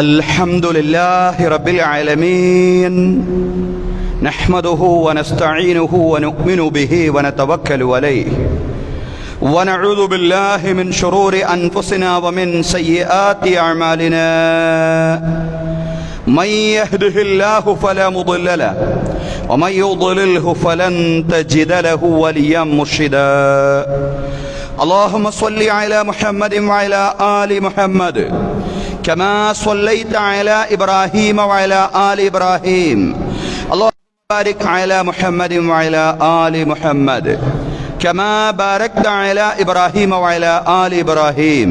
الحمد لله رب العالمين نحمده ونستعينه ونؤمن به ونتوكل عليه ونعوذ بالله من شرور أنفسنا ومن سيئات أعمالنا من يهده الله فلا مضل له ومن يضلله فلن تجد له وليا مرشدا اللهم صل على محمد وعلى آل محمد كما صليت على إبراهيم وعلى آل إبراهيم اللهم بارك على محمد وعلى آل محمد كما باركت على إبراهيم وعلى آل إبراهيم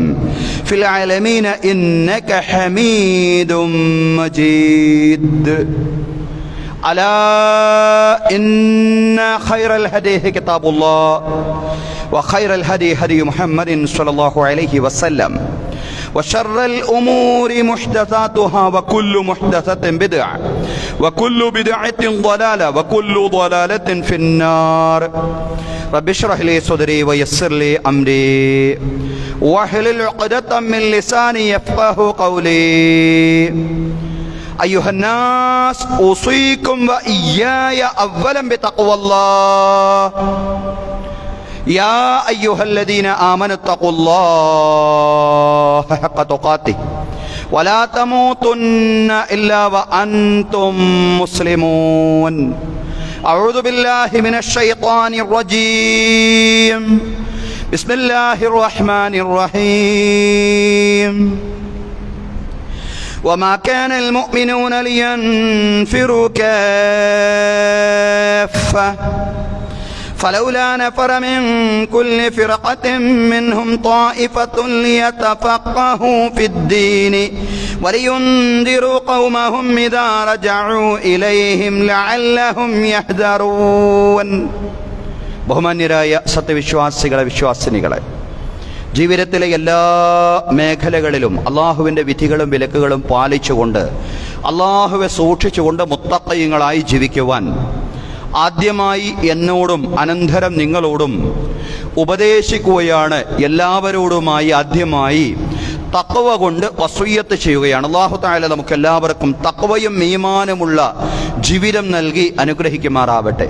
في العالمين إنك حميد مجيد ألا إن خير الهدي كتاب الله وخير الهدي هدي محمد صلى الله عليه وسلم وشر الأمور محدثاتها وكل محدثة بدعة وكل بدعة ضلالة وكل ضلالة في النار رب اشرح لي صدري ويسر لي أمري واحلل عقدة من لساني يفقه قولي أيها الناس أوصيكم وإياي أولا بتقوى الله يا أيها الذين آمنوا اتقوا الله حق تقاته ولا تموتن إلا وأنتم مسلمون أعوذ بالله من الشيطان الرجيم بسم الله الرحمن الرحيم وما كان المؤمنون لينفروا كافة فلولا نفر من كل فرقة منهم طائفة ليتفقهوا في الدين ولينذروا قومهم إذا رجعوا إليهم لعلهم يحذرون ബഹുമാന്യരായ സത്യവിശ്വാസികളെ വിശ്വാസിനികളെ, ജീവിതത്തിലെ എല്ലാ മേഖലകളിലും അള്ളാഹുവിൻ്റെ വിധികളും വിലക്കുകളും പാലിച്ചുകൊണ്ട് അള്ളാഹുവെ സൂക്ഷിച്ചുകൊണ്ട് മുത്തഖീങ്ങളായി ജീവിക്കുവാൻ ആദ്യമായി എന്നോടും അനന്തരം നിങ്ങളോടും ഉപദേശിക്കുകയാണ്. എല്ലാവരോടുമായി ആദ്യമായി തഖ്വ കൊണ്ട് വസിയ്യത്ത് ചെയ്യുകയാണ്. അല്ലാഹു തആല നമുക്ക് എല്ലാവർക്കും തഖ്വയും ഈമാനുമുള്ള ജീവിതം നൽകി അനുഗ്രഹിക്കുമാറാവട്ടെ.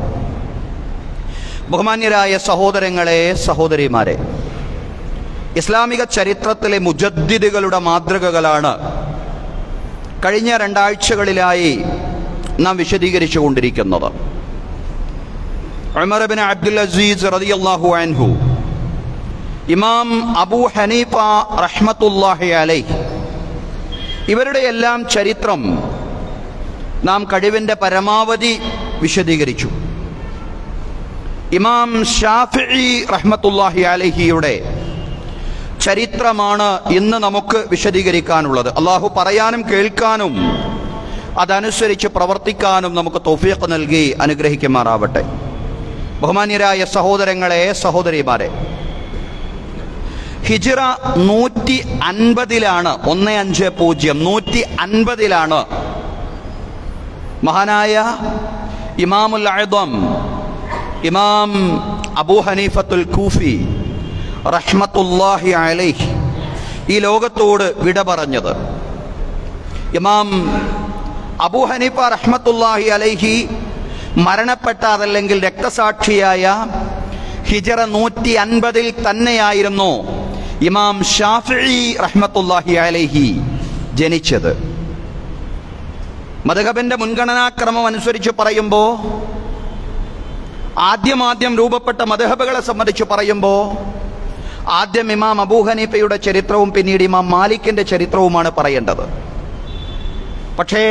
ബഹുമാന്യരായ സഹോദരങ്ങളെ, സഹോദരിമാരെ, ഇസ്ലാമിക ചരിത്രത്തിലെ മുജദ്ദിദുകളുടെ മാതൃകകളാണ് കഴിഞ്ഞ 2 ആഴ്ചകളിലായി നാം വിശദീകരിച്ചു കൊണ്ടിരിക്കുന്നത്. ഉമർ ഇബ്നു അബ്ദുൽ അസീസ് റളിയല്ലാഹു അൻഹു, ഇമാം അബൂ ഹനീഫ റഹ്മത്തുള്ളാഹി അലൈഹി, ഇവരുടെ എല്ലാം ചരിത്രം നാം കഴിവിൻ്റെ പരമാവധി വിശദീകരിച്ചു. ഇമാം ഷാഫിഈ റഹ്മത്തുള്ളാഹി അലൈഹിയുടെ ചരിത്രമാണ് ഇന്ന് നമുക്ക് വിശദീകരിക്കാനുള്ളത്. അള്ളാഹു പറയാനും കേൾക്കാനും അതനുസരിച്ച് പ്രവർത്തിക്കാനും നമുക്ക് തൗഫീഖ് നൽകി അനുഗ്രഹിക്കുമാറാവട്ടെ. ബഹുമാന്യരായ സഹോദരങ്ങളെ, സഹോദരിമാരെ, ഹിജ്റ 150-ലാണ് 150 മഹാനായ ഇമാമുൽ അഅ്ദം ഇമാം അബൂ ഹനീഫത്തുൽ കൂഫി റഹ്മത്തുള്ളാഹി അലൈഹി ഈ ലോകത്തോട് വിട പറഞ്ഞത്. ഇമാം അബൂ ഹനീഫ റഹ്മത്തുള്ളാഹി അലൈഹി മരണപ്പെട്ട, അതല്ലെങ്കിൽ രക്തസാക്ഷിയായ ഹിജ്റ 150 തന്നെയായിരുന്നു ഇമാം ഷാഫിഈ റഹ്മത്തുള്ളാഹി അലൈഹി ജനിച്ചത്. മദ്ഹബിന്റെ മുൻഗണനാക്രമം അനുസരിച്ച് പറയുമ്പോൾ, ആദ്യം രൂപപ്പെട്ട മദ്ഹബുകളെ സംബന്ധിച്ച് പറയുമ്പോൾ ആദ്യം ഇമാം അബൂ ഹനീഫയുടെ ചരിത്രവും പിന്നീട് ഇമാം മാലിക്കിന്റെ ചരിത്രവുമാണ് പറയേണ്ടത്. പക്ഷേ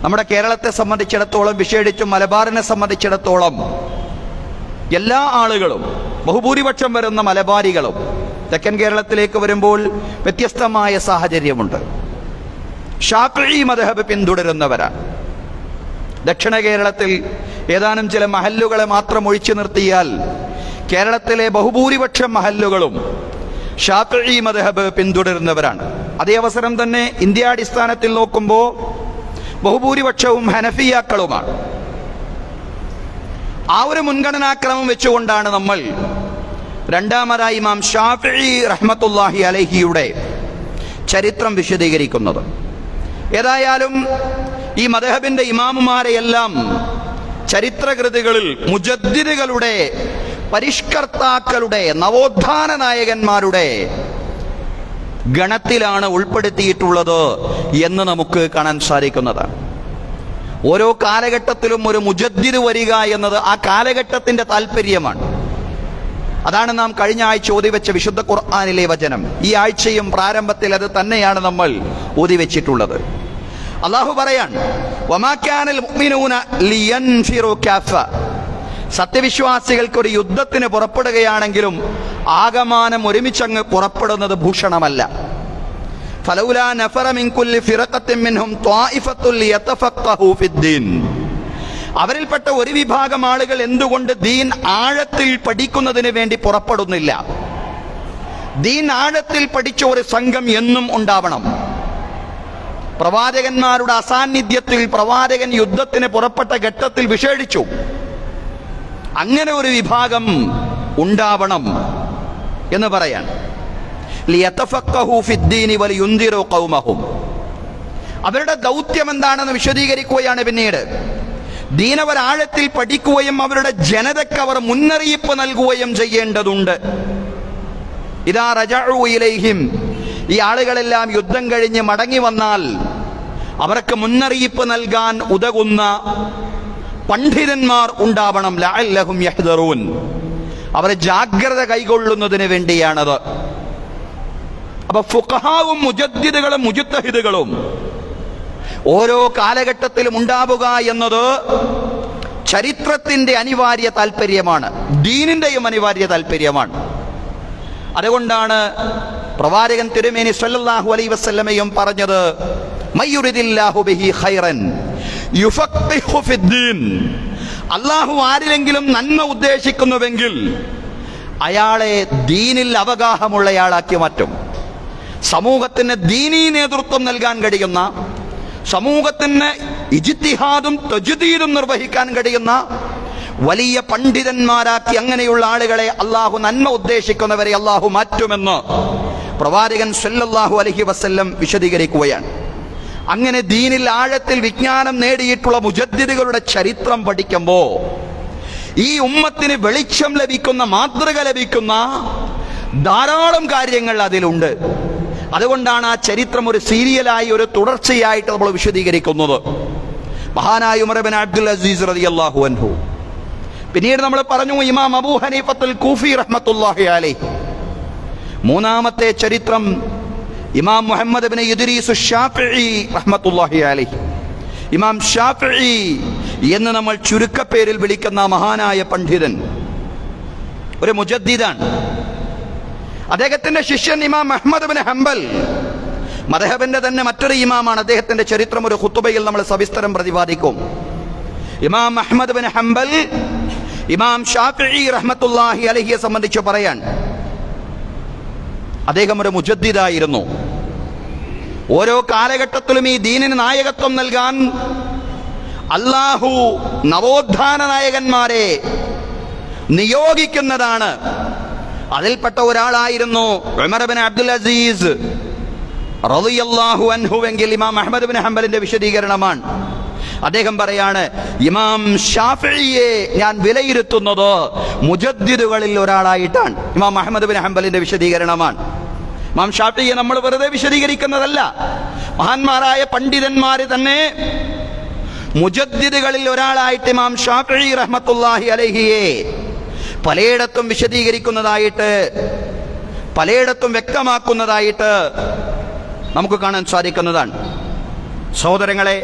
നമ്മുടെ കേരളത്തെ സംബന്ധിച്ചിടത്തോളം, വിശേഷിച്ചും മലബാറിനെ സംബന്ധിച്ചിടത്തോളം, എല്ലാ ആളുകളും, ബഹുഭൂരിപക്ഷം വരുന്ന മലബാരികളും തെക്കൻ കേരളത്തിലേക്ക് വരുമ്പോൾ വ്യത്യസ്തമായ സാഹചര്യമുണ്ട്. ഷാഫിഈ മദ്ഹബ് പിന്തുടരുന്നവരാണ്. ദക്ഷിണ കേരളത്തിൽ ഏതാനും ചില മഹല്ലുകളെ മാത്രം ഒഴിച്ചു നിർത്തിയാൽ കേരളത്തിലെ ബഹുഭൂരിപക്ഷം മഹല്ലുകളും ഷാഫിഈ മദ്ഹബ് പിന്തുടരുന്നവരാണ്. അതേ അവസരം തന്നെ ഇന്ത്യാടിസ്ഥാനത്തിൽ നോക്കുമ്പോൾ ബഹുഭൂരിപക്ഷവും ഹനഫിയാക്കളുമാണ്. ആ ഒരു മുൻഗണനാക്രമം വെച്ചുകൊണ്ടാണ് നമ്മൾ രണ്ടാമതായി ഇമാം ഷാഫിഈ റഹ്മത്തുള്ളാഹി അലൈഹിയുടെ ചരിത്രം വിശദീകരിക്കുന്നത്. ഏതായാലും ഈ മദ്ഹബിന്റെ ഇമാമുമാരെയെല്ലാം ചരിത്രകൃതികളിൽ മുജദ്ദിദുകളുടെ, പരിഷ്കർത്താക്കളുടെ, നവോത്ഥാന നായകന്മാരുടെ ഗണത്തിലാണ് ഉൾപ്പെടുത്തിയിട്ടുള്ളത് എന്ന് നമുക്ക് കാണാൻ സാധിക്കുന്നത്. ഓരോ കാലഘട്ടത്തിലും ഒരു മുജദ്ദിദ് വരിക എന്നത് ആ കാലഘട്ടത്തിന്റെ താല്പര്യമാണ്. അതാണ് നാം കഴിഞ്ഞ ആഴ്ച ഓതിവെച്ച വിശുദ്ധ ഖുർആനിലെ വചനം. ഈ ആഴ്ചയും പ്രാരംഭത്തിൽ അത് തന്നെയാണ് നമ്മൾ ഓതിവെച്ചിട്ടുള്ളത്. അള്ളാഹു പറയാൻ, വമാ കാനൽ മുഅ്മിനൂന ലിയൻഫിറു കാഫ, സത്യവിശ്വാസികൾക്ക് ഒരു യുദ്ധത്തിന് പുറപ്പെടുകയാണെങ്കിലും ആകമാനം ഒരുമിച്ചങ്ങ് പുറപ്പെടുന്നത് ഭൂഷണമല്ല. ഫലൗലാ നഫറ മിൻ കുല്ലി ഫിറഖത്തിൻ മിൻഹും ത്വായിഫത്തുൻ ലിയതഫഖഹു ഫിദ്ദീൻ, അവരിൽപ്പെട്ട ഒരു വിഭാഗം ആളുകൾ എന്തുകൊണ്ട് ദീൻ ആഴത്തിൽ പഠിക്കുന്നതിന് വേണ്ടി പുറപ്പെടുന്നില്ല? ദീൻ ആഴത്തിൽ പഠിച്ച ഒരു സംഘം എന്നും ഉണ്ടാവണം. പ്രവാചകന്മാരുടെ അസാന്നിധ്യത്തിൽ പ്രവാചകൻ യുദ്ധത്തിന് പുറപ്പെട്ട ഘട്ടത്തിൽ വിശേഷിച്ചു അങ്ങനെ ഒരു വിഭാഗം ഉണ്ടാവണം എന്ന് പറയാൻ. ലിയതഫഖഹു ഫിദ്ദീനി വലിയുൻദിറു ഖൗമഹും, അവരുടെ ദൗത്യം എന്താണെന്ന് വിശദീകരിക്കുകയാണ്. പിന്നീട് ദീനവർ ആഴത്തിൽ പഠിക്കുകയും അവരുടെ ജനതയ്ക്ക് അവർ മുന്നറിയിപ്പ് നൽകുകയും ചെയ്യേണ്ടതുണ്ട്. ഇദാ റജഉ ഇലൈഹിം, ഈ ആളുകളെല്ലാം യുദ്ധം കഴിഞ്ഞ് മടങ്ങി വന്നാൽ അവർക്ക് മുന്നറിയിപ്പ് നൽകാൻ ഉതകുന്ന പണ്ഡിതന്മാർ ഉണ്ടാവണം. ലഅല്ലഹും യഹ്ദറൂൻ, അവർ ജാഗ്രത കൈകൊള്ളുന്നതിന് വേണ്ടിയാണത്. അപ്പൊ ഫുഖഹാവും മുജദ്ദിദുകളും മുജ്തഹിദുകളും ഓരോ കാലഘട്ടത്തിലും ഉണ്ടാവുക എന്നത് ചരിത്രത്തിന്റെ അനിവാര്യ താല്പര്യമാണ്, ദീനിന്റെയും അനിവാര്യ താല്പര്യമാണ്. അതുകൊണ്ടാണ് പ്രവാചകൻ തിരുമേനി സല്ലല്ലാഹു അലൈഹി വസല്ലമയും പറഞ്ഞത്, മയ്യുരിദില്ലാഹു ബിഹി ഖൈറൻ യുഫഖിഹു ഫിദ്ദീൻ, അല്ലാഹു ആരിലെങ്കിലും നന്മ ഉദ്ദേശിക്കുന്നുവെങ്കിൽ അയാളെ ദീനിൽ അവഗാഹമുള്ളയാളാക്കി മാറ്റും. സമൂഹത്തിന് ദീനീ നേതൃത്വം നൽകാൻ കഴിയുന്ന, സമൂഹത്തിന് ഇജ്തിഹാദും തജ്ദീദും നിർവഹിക്കാൻ കഴിയുന്ന വലിയ പണ്ഡിതന്മാരാക്കി അങ്ങനെയുള്ള ആളുകളെ അള്ളാഹു, നന്മ ഉദ്ദേശിക്കുന്നവരെ അള്ളാഹു മാറ്റുമെന്ന് പ്രവാചകൻ സല്ലല്ലാഹു അലൈഹി വസല്ലം വിശദീകരിക്കുകയാണ്. അങ്ങനെ ദീനിൽ ആഴത്തിൽ വിജ്ഞാനം നേടിയിട്ടുള്ള മുജദ്ദിദുകളുടെ ചരിത്രം പഠിക്കുമ്പോൾ ഈ ഉമ്മത്തിന് വെളിച്ചം ലഭിക്കുന്ന, മാതൃക ലഭിക്കുന്ന ധാരാളം കാര്യങ്ങൾ അതിലുണ്ട്. അതുകൊണ്ടാണ് ആ ചരിത്രം ഒരു സീരിയലായി, ഒരു തുടർച്ചയായിട്ട് നമ്മൾ വിശദീകരിക്കുന്നത്. മഹാനായ ഉമർ ഇബ്നു അബ്ദുൽ അസീസ് റളിയല്ലാഹു അൻഹു, പിന്നീട് നമ്മൾ പറഞ്ഞു ഇമാം അബൂ ഹനീഫത്തുൽ കൂഫി റഹ്മത്തുള്ളാഹി അലൈഹി. മൂന്നാമത്തെ ചരിത്രം ഇമാം മുഹമ്മദ് ഇബ്നു ഇദ്രീസ് ശാഫിഈ റഹ്മത്തുള്ളാഹി അലൈഹി. ഇമാം ശാഫിഈ എന്ന് നമ്മൾ ചുരുക്കപ്പേരിൽ വിളിക്കുന്ന മഹാനായ പണ്ഡിതൻ ഒരു മുജദ്ദിദാണ്. അദ്ദേഹത്തിന്റെ ശിഷ്യൻ ഇമാം അഹ്മദ് ഇബ്നു ഹംബൽ, മദ്ഹബിന്റെ തന്നെ മറ്റൊരു ഇമാമാണ്. അദ്ദേഹത്തിന്റെ ചരിത്രം ഒരു ഖുതുബയിൽ നമ്മൾ സവിസ്തരം പ്രതിപാദിക്കും. ഇമാം അഹ്മദ് ഇബ്നു ഹംബൽ ഇമാം ശാഫിഈ റഹ്മത്തുള്ളാഹി അലൈഹിയെ സംബന്ധിച്ച് പറയാൻ, അദ്ദേഹം ഒരു മുജദ്ദിദായിരുന്നു. ഓരോ കാലഘട്ടത്തിലും ഈ ദീനിന് നായകത്വം നൽകാൻ അല്ലാഹു നവോത്ഥാന നായകന്മാരെ നിയോഗിക്കുന്നതാണ്. അതിൽപ്പെട്ട ഒരാളായിരുന്നു ഉമർ ഇബ്നു അബ്ദുൽ അസീസ് റളിയല്ലാഹു അൻഹു എങ്കിൽ ഇമാം അഹ്മദ് ഇബ്നു ഹംബലിന്റെ വിശദീകരണമാണ്. അദ്ദേഹം പറയാണ്, ഇമാം ശാഫിഈയെ ഞാൻ വിലയിരുത്തുന്നത് മുജദ്ദിദുകളിൽ ഒരാളായിട്ടാണ്. ഇമാം അഹ്മദ് ഇബ്നു ഹംബലിന്റെ വിശദീകരണമാണ്. ഇമാം ശാഫിഈയെ നമ്മൾ വെറുതെ വിശദീകരിക്കുന്നതല്ല, മഹാന്മാരായ പണ്ഡിതന്മാര് തന്നെ മുജദ്ദിദുകളിൽ ഒരാളായിട്ട് ഇമാം ശാഫിഈ റഹ്മത്തുള്ളാഹി അലൈഹിയെ പലയിടത്തും വിശദീകരിക്കുന്നതായിട്ട്, പലയിടത്തും വ്യക്തമാക്കുന്നതായിട്ട് നമുക്ക് കാണാൻ സാധിക്കുന്നതാണ്. സഹോദരങ്ങളെ,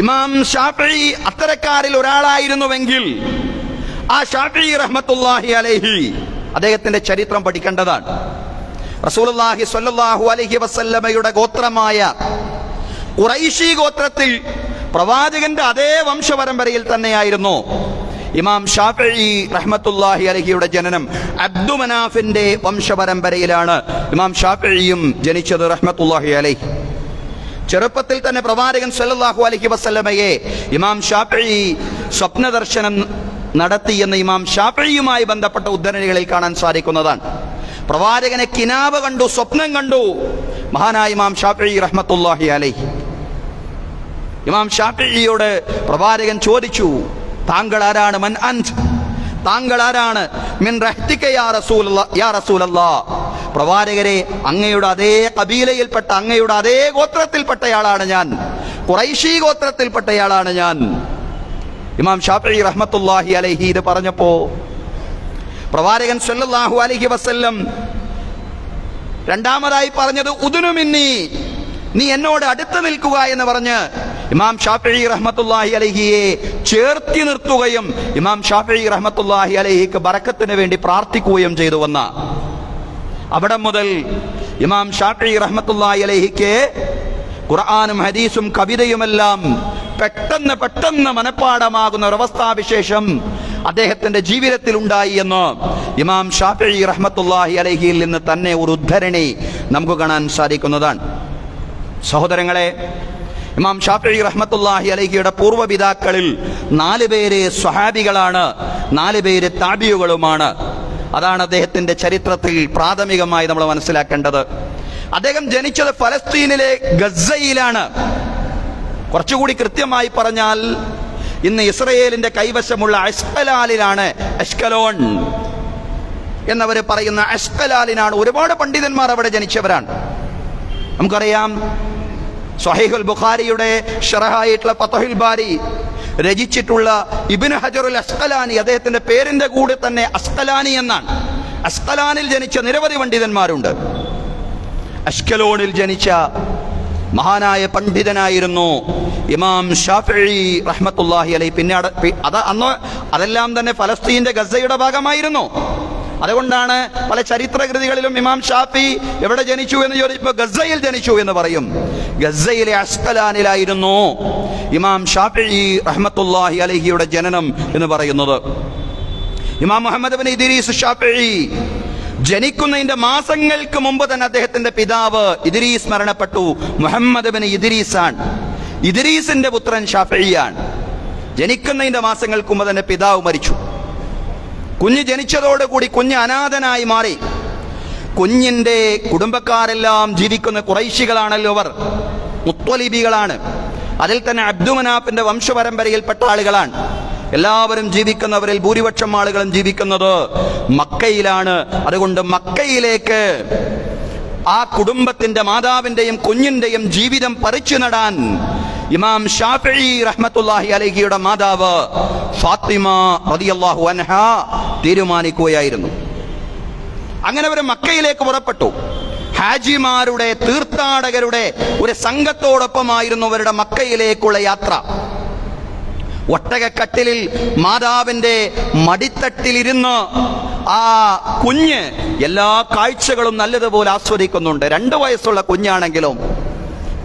ഇമാം ശാഫിഈ അത്തരക്കാരിൽ ഒരാളായിരുന്നുവെങ്കിൽ ആ ശാഫിഈ റഹ്മത്തുള്ളാഹി അലൈഹി അദ്ദേഹത്തിന്റെ ചരിത്രം പഠിക്കേണ്ടതാണ്. റസൂലുള്ളാഹി സ്വല്ലല്ലാഹു അലൈഹി വസല്ലമയുടെ ഗോത്രമായ ഖുറൈശി ഗോത്രത്തിൽ പ്രവാചകന്റെ അതേ വംശപരമ്പരയിൽ തന്നെയായിരുന്നു ഇമാം ഷാഫിഈ റഹ്മത്തുള്ളാഹി അലൈഹിയുടെ ജനനം. അബ്ദുമനാഫിന്റെ വംശപരമ്പരയിലാണ് ഇമാം ഷാഫിഈയും ജനിച്ചത് റഹ്മത്തുള്ളാഹി അലൈഹി. ചെറുപ്പത്തിൽ തന്നെ പ്രവാചകൻ സല്ലല്ലാഹു അലൈഹി വസല്ലമയെ ഇമാം ഷാഫിഈ സ്വപ്ന ദർശനം നടത്തിയെന്ന് ഇമാം ഷാഫിഈയുമായി ബന്ധപ്പെട്ട ഉദ്ധരണികളിൽ കാണാൻ സാധിക്കുന്നതാണ്. പ്രവാചകനെ കിനാവ് കണ്ടു, സ്വപ്നം കണ്ടു. മഹാനായ ഇമാം ഷാഫിഈ റഹ്മത്തുള്ളാഹി അലൈഹി. ഇമാം ഷാഫിഈയോട് പ്രവാചകൻ ചോദിച്ചു, താങ്കൾ ആരാണ്? മൻ അൻത്, താങ്കൾ ആരാണ്? മിൻ റഹ്തിക യാ റസൂലല്ലാഹ്, പ്രവാചകരെ അങ്ങയുടെ അതേ കബീലയിൽപ്പെട്ട, അങ്ങയുടെ അതേ ഗോത്രത്തിൽപ്പെട്ടയാളാണ് ഞാൻ, ഖുറൈശി ഗോത്രത്തിൽപ്പെട്ടയാളാണ് ഞാൻ. ഇമാം ഷാഫിഈ റഹ്മത്തുള്ളാഹി അലൈഹി ഇത് പറഞ്ഞപ്പോ പ്രവാചകൻ സല്ലല്ലാഹു അലൈഹി വസല്ലം രണ്ടാമതായി പറഞ്ഞത് ഉദ്നു മിന്നി, നീ എന്നോട് അടുത്ത് നിൽക്കുക എന്ന് പറഞ്ഞ് ഇമാം ഷാഫിഈ റഹ്മത്തുള്ളാഹി അലൈഹിയെ ചേർത്തി നിർത്തുകയും ഇമാം ഷാഫിഈ റഹ്മത്തുള്ളാഹി അലൈഹിക്ക് ബറക്കത്തിന് വേണ്ടി പ്രാർത്ഥിക്കുകയും ചെയ്തു വന്ന അവിടെ മുതൽ ഇമാം ഷാഫിഈ റഹ്മത്തുള്ളാഹി അലൈഹിക്ക് ഖുർആനും ഹദീസും കവിതയുമെല്ലാം പെട്ടെന്ന് മനപ്പാടമാകുന്ന ഒരവസ്ഥാവിശേഷം അദ്ദേഹത്തിന്റെ ജീവിതത്തിൽ ഉണ്ടായി എന്ന് ഇമാം ഷാഫിഈ റഹ്മത്തുള്ളാഹി അലൈഹിയിൽ നിന്ന് തന്നെ ഒരു ഉദ്ധരണി നമുക്ക് കാണാൻ സാധിക്കുന്നതാണ്. സഹോദരങ്ങളെ, ഇമാം ഷാഫിഈ റഹ്മത്തുള്ളാഹി അലൈഹിയുടെ പൂർവ്വപിതാക്കളിൽ 4 പേര് സ്വഹാബികളാണ്, 4 പേര് താബിയുകളുമാണ്. അതാണ് അദ്ദേഹത്തിന്റെ ചരിത്രത്തിൽ പ്രാഥമികമായി നമ്മൾ മനസ്സിലാക്കേണ്ടത്. അദ്ദേഹം ജനിച്ചത് ഫലസ്തീനിലെ ഗസയിലാണ്. കുറച്ചുകൂടി കൃത്യമായി പറഞ്ഞാൽ ഇന്ന് ഇസ്രയേലിന്റെ കൈവശമുള്ള അഷ്കലാലിലാണ്, അഷ്കലോൺ എന്നവർ പറയുന്ന അഷ്കലാലിനാണ്. ഒരുപാട് പണ്ഡിതന്മാർ അവിടെ ജനിച്ചവരാണ്. നമുക്കറിയാം, സ്വഹീഹുൽ ബുഖാരിയുടെ ഷറഹായിട്ടുള്ള ഫത്ഹുൽ ബാരി രചിച്ചിട്ടുള്ള ഇബ്നു ഹജറുൽ അസ്ഖലാനി, അദ്ദേഹത്തിന്റെ പേരിന്റെ കൂടെ തന്നെ അസ്ഖലാനി എന്നാണ്. അസ്ഖലാനിൽ ജനിച്ച നിരവധി പണ്ഡിതന്മാരുണ്ട്. അഷ്കലോണിൽ ജനിച്ച മഹാനായ പണ്ഡിതനായിരുന്നു ഇമാം ഷാഫിഈ റഹ്മത്തുള്ളാഹി അലൈഹി. പിന്നെ അതെല്ലാം തന്നെ ഫലസ്തീന്റെ ഗസയുടെ ഭാഗമായിരുന്നു. അതുകൊണ്ടാണ് പല ചരിത്രകൃതികളിലും ഇമാം ഷാഫി എവിടെ ജനിച്ചു എന്ന് ചോദിച്ചപ്പോൾ ഗസയിൽ ജനിച്ചു എന്ന് പറയും. ഗസയിലെ അസ്ഖലാനിലായിരുന്നു ഇമാം ഷാഫിഈ റഹ്മത്തുള്ളാഹി അലൈഹിയുടെ ജനനം എന്ന് പറയുന്നത്. ഇമാം മുഹമ്മദ് ബിൻ ഇദ്രീസ് ഷാഫിഈ ജനിക്കുന്നതിന്റെ മാസങ്ങൾക്ക് മുമ്പ് തന്നെ അദ്ദേഹത്തിന്റെ പിതാവ് ഇദ്രീസ് മരണപ്പെട്ടു. മുഹമ്മദ് ബിൻ ഇദ്രീസാണ്. ഇദ്രീസിന്റെ പുത്രൻ ഷാഫിഈയാണ്. ജനിക്കുന്നതിന്റെ മാസങ്ങൾക്ക് മുമ്പ് തന്നെ പിതാവ് മരിച്ചു. കുഞ്ഞ് ജനിച്ചതോടുകൂടി കുഞ്ഞ് അനാഥനായി മാറി. കുഞ്ഞിന്റെ കുടുംബക്കാരെല്ലാം ജീവിക്കുന്ന ഖുറൈശികളാണല്ലോ, അവർ മുത്വലിബികളാണ്. അതിൽ തന്നെ അബ്ദുമനാഫിന്റെ വംശപരമ്പരയിൽപ്പെട്ട ആളുകളാണ്. എല്ലാവരും ജീവിക്കുന്നവരിൽ ഭൂരിപക്ഷം ആളുകളും ജീവിക്കുന്നത് മക്കയിലാണ്. അതുകൊണ്ട് മക്കയിലേക്ക് ആ കുടുംബത്തിന്റെ മാതാവിന്റെയും കുഞ്ഞിന്റെയും ജീവിതം പറിച്ചു നടാൻ ഇമാം ഷാഫിഈ റഹ്മത്തുള്ളാഹി അലൈഹിയുടെ മാതാവ് ഫാത്തിമ റളിയല്ലാഹു അൻഹാ തീരുമാനിക്കുകയായിരുന്നു. അങ്ങനെ അവർ മക്കയിലേക്ക് പുറപ്പെട്ടു. ഹാജിമാരുടെ, തീർത്ഥാടകരുടെ ഒരു സംഘത്തോടൊപ്പമായിരുന്നു അവരുടെ മക്കയിലേക്കുള്ള യാത്ര. ഒട്ടകക്കട്ടിലിൽ മാതാവിന്റെ മടിത്തട്ടിലിരുന്ന് ആ കുഞ്ഞ് എല്ലാ കാഴ്ചകളും നല്ലതുപോലെ ആസ്വദിക്കുന്നുണ്ട്. 2 വയസ്സുള്ള കുഞ്ഞാണെങ്കിലും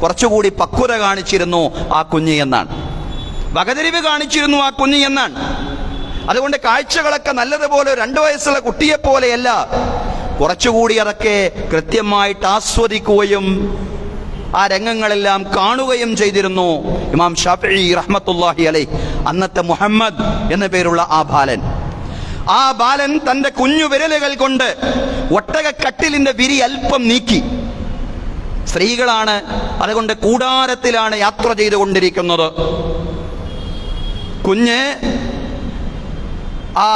കുറച്ചുകൂടി പക്വത കാണിച്ചിരുന്നു ആ കുഞ്ഞ് എന്നാണ്, വകതിരിവ് കാണിച്ചിരുന്നു ആ കുഞ്ഞ് എന്നാണ്. അതുകൊണ്ട് കാഴ്ചകളൊക്കെ നല്ലതുപോലെ 2 വയസ്സുള്ള കുട്ടിയെപ്പോലെയല്ല, കുറച്ചുകൂടി അതൊക്കെ കൃത്യമായിട്ട് ആസ്വദിക്കുകയും ആ രംഗങ്ങളെല്ലാം കാണുകയും ചെയ്തിരുന്നു ഇമാം ഷാഫിഈ റഹ്മത്തുള്ളാഹി അലൈഹി. അന്നത്തെ മുഹമ്മദ് എന്ന പേരുള്ള ആ ബാലൻ തന്റെ കുഞ്ഞു വിരലുകൾ കൊണ്ട് ഒട്ടകക്കട്ടിലിന്റെ വിരി അല്പം നീക്കി. സ്ത്രീകളാണ്, അതുകൊണ്ട് കൂടാരത്തിലാണ് യാത്ര ചെയ്തുകൊണ്ടിരിക്കുന്നത്. കുഞ്ഞ് ആ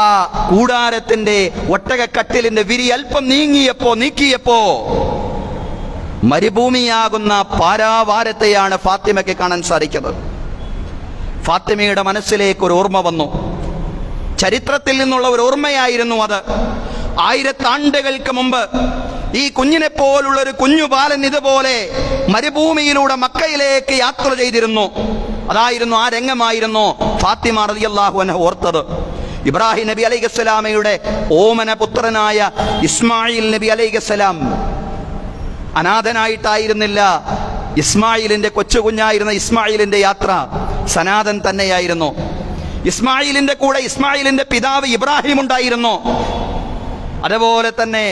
കൂടാരത്തിന്റെ ഒട്ടകക്കട്ടിലിന്റെ വിരി അല്പം നീക്കിയപ്പോ മരുഭൂമിയാകുന്ന പാരാവാരത്തെയാണ് ഫാത്തിമയ്ക്ക് കാണാൻ സാധിക്കുന്നത്. ഫാത്തിമയുടെ മനസ്സിലേക്ക് ഒരു ഓർമ്മ വന്നു. ചരിത്രത്തിൽ നിന്നുള്ള ഒരു ഓർമ്മയായിരുന്നു അത്. 1000 ആണ്ടുകൾക്ക് മുമ്പ് ഈ കുഞ്ഞിനെ പോലുള്ള ഒരു കുഞ്ഞു ബാലൻ ഇതുപോലെ മരുഭൂമിയിലൂടെ മക്കയിലേക്ക് യാത്ര ചെയ്തിരുന്നു. അതായിരുന്നു, ആ രംഗമായിരുന്നു ഫാത്തിമ റളിയല്ലാഹു അൻഹ ഓർത്തത്. ഇബ്രാഹിം നബി അലൈഹിസ്സലാമയുടെ ഓമന പുത്രനായ ഇസ്മായിൽ നബി അലൈഹിസ്സലാം അനാഥനായിട്ടായിരുന്നില്ല. ഇസ്മായിലിന്റെ കൊച്ചുകുഞ്ഞായിരുന്ന ഇസ്മായിലിന്റെ യാത്ര സനാതൻ തന്നെയായിരുന്നു. ഇസ്മായിലിന്റെ കൂടെ ഇസ്മായിലിന്റെ പിതാവ് ഇബ്രാഹിം ഉണ്ടായിരുന്നു. അതുപോലെ തന്നെ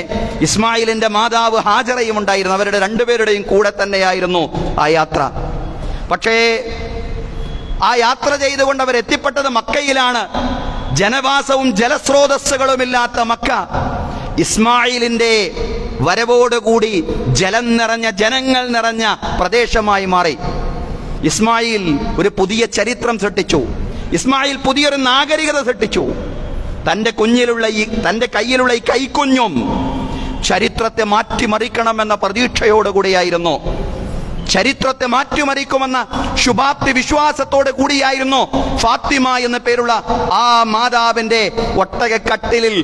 ഇസ്മായിലിന്റെ മാതാവ് ഹാജറയും ഉണ്ടായിരുന്നു. അവരുടെ 2 പേരുടെയും കൂടെ തന്നെയായിരുന്നു ആ യാത്ര. പക്ഷേ ആ യാത്ര ചെയ്തുകൊണ്ട് അവർ എത്തിപ്പെട്ടത് മക്കയിലാണ്. ജനവാസവും ജലസ്രോതസ്സുകളുമില്ലാത്ത മക്ക. ഇസ്മായിലിന്റെ വരവോടുകൂടി ജലം നിറഞ്ഞ, ജനങ്ങൾ നിറഞ്ഞ പ്രദേശമായി മാറി. ഇസ്മായിൽ ഒരു പുതിയ ചരിത്രം സൃഷ്ടിച്ചു. ഇസ്മായിൽ പുതിയൊരു നാഗരികത സൃഷ്ടിച്ചു. തന്റെ കയ്യിലുള്ള ഈ കൈക്കുഞ്ഞും ചരിത്രത്തെ മാറ്റിമറിക്കണമെന്ന പ്രതീക്ഷയോടുകൂടിയായിരുന്നു, ചരിത്രത്തെ മാറ്റിമറിക്കുമെന്ന ശുഭാപ്തി വിശ്വാസത്തോടു കൂടിയായിരുന്നു ഫാത്തിമ എന്ന പേരുള്ള ആ മാതാവിന്റെ ഒട്ടകക്കട്ടിലിൽ,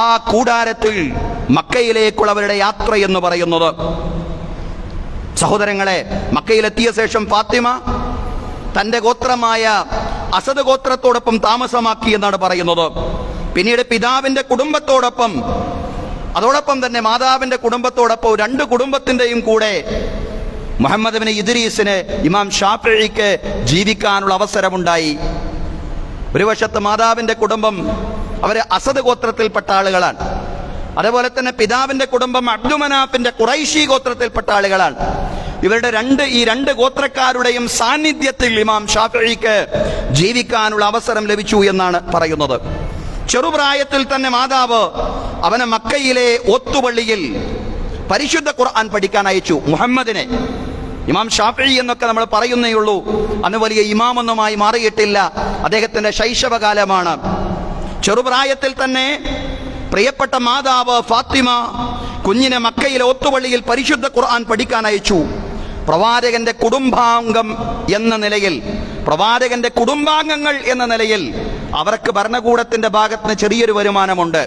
ആ കൂടാരത്തിൽ മക്കയിലേക്കുള്ള അവരുടെ യാത്ര എന്ന് പറയുന്നത്. സഹോദരങ്ങളെ, മക്കയിലെത്തിയ ശേഷം ഫാത്തിമ തന്റെ ഗോത്രമായ അസദ് ഗോത്രത്തോടൊപ്പം താമസമാക്കി എന്നാണ് പറയുന്നത്. പിന്നീട് പിതാവിന്റെ കുടുംബത്തോടൊപ്പം, അതോടൊപ്പം തന്നെ മാതാവിന്റെ കുടുംബത്തോടൊപ്പം, രണ്ട് കുടുംബത്തിന്റെയും കൂടെ മുഹമ്മദ് ബിൻ ഇദ്രീസിന് ഇമാം ഷാഫിഈക്ക് ജീവിക്കാനുള്ള അവസരമുണ്ടായി. ഒരു വശത്ത് മാതാവിന്റെ കുടുംബം, അവര് അസദ് ഗോത്രത്തിൽപ്പെട്ട ആളുകളാണ്. അതേപോലെ തന്നെ പിതാവിന്റെ കുടുംബം അബ്ദുമനാഫിന്റെ ഖുറൈശി ഗോത്രത്തിൽപ്പെട്ട ആളുകളാണ്. ഇവരുടെ ഈ രണ്ട് ഗോത്രക്കാരുടെയും സാന്നിധ്യത്തിൽ ഇമാം ഷാഫിഈക്ക് ജീവിക്കാനുള്ള അവസരം ലഭിച്ചു എന്നാണ് പറയുന്നത്. ചെറുപ്രായത്തിൽ തന്നെ മാതാവ് അവനെ മക്കയിലെ ഓത്തുപള്ളിയിൽ പരിശുദ്ധ ഖുർആൻ പഠിക്കാൻ അയച്ചു. മുഹമ്മദിനെ, ഇമാം ഷാഫിഈ എന്നൊക്കെ നമ്മൾ പറയുന്നേ ഉള്ളൂ, അന്ന് വലിയ ഇമാമൊന്നുമായി മാറിയിട്ടില്ല. അദ്ദേഹത്തിന്റെ ശൈശവകാലമാണ്. ചെറുപ്രായത്തിൽ തന്നെ പ്രിയപ്പെട്ട മാതാവ് ഫാത്തിമ കുഞ്ഞിനെ മക്കയിലെ ഓത്തുപള്ളിയിൽ പരിശുദ്ധ ഖുർആൻ പഠിക്കാൻ അയച്ചു. പ്രവാചകന്റെ കുടുംബാംഗം എന്ന നിലയിൽ, പ്രവാചകന്റെ കുടുംബാംഗങ്ങൾ എന്ന നിലയിൽ അവർക്ക് ഭരണകൂടത്തിന്റെ ഭാഗത്ത് ചെറിയൊരു വരുമാനമുണ്ട്.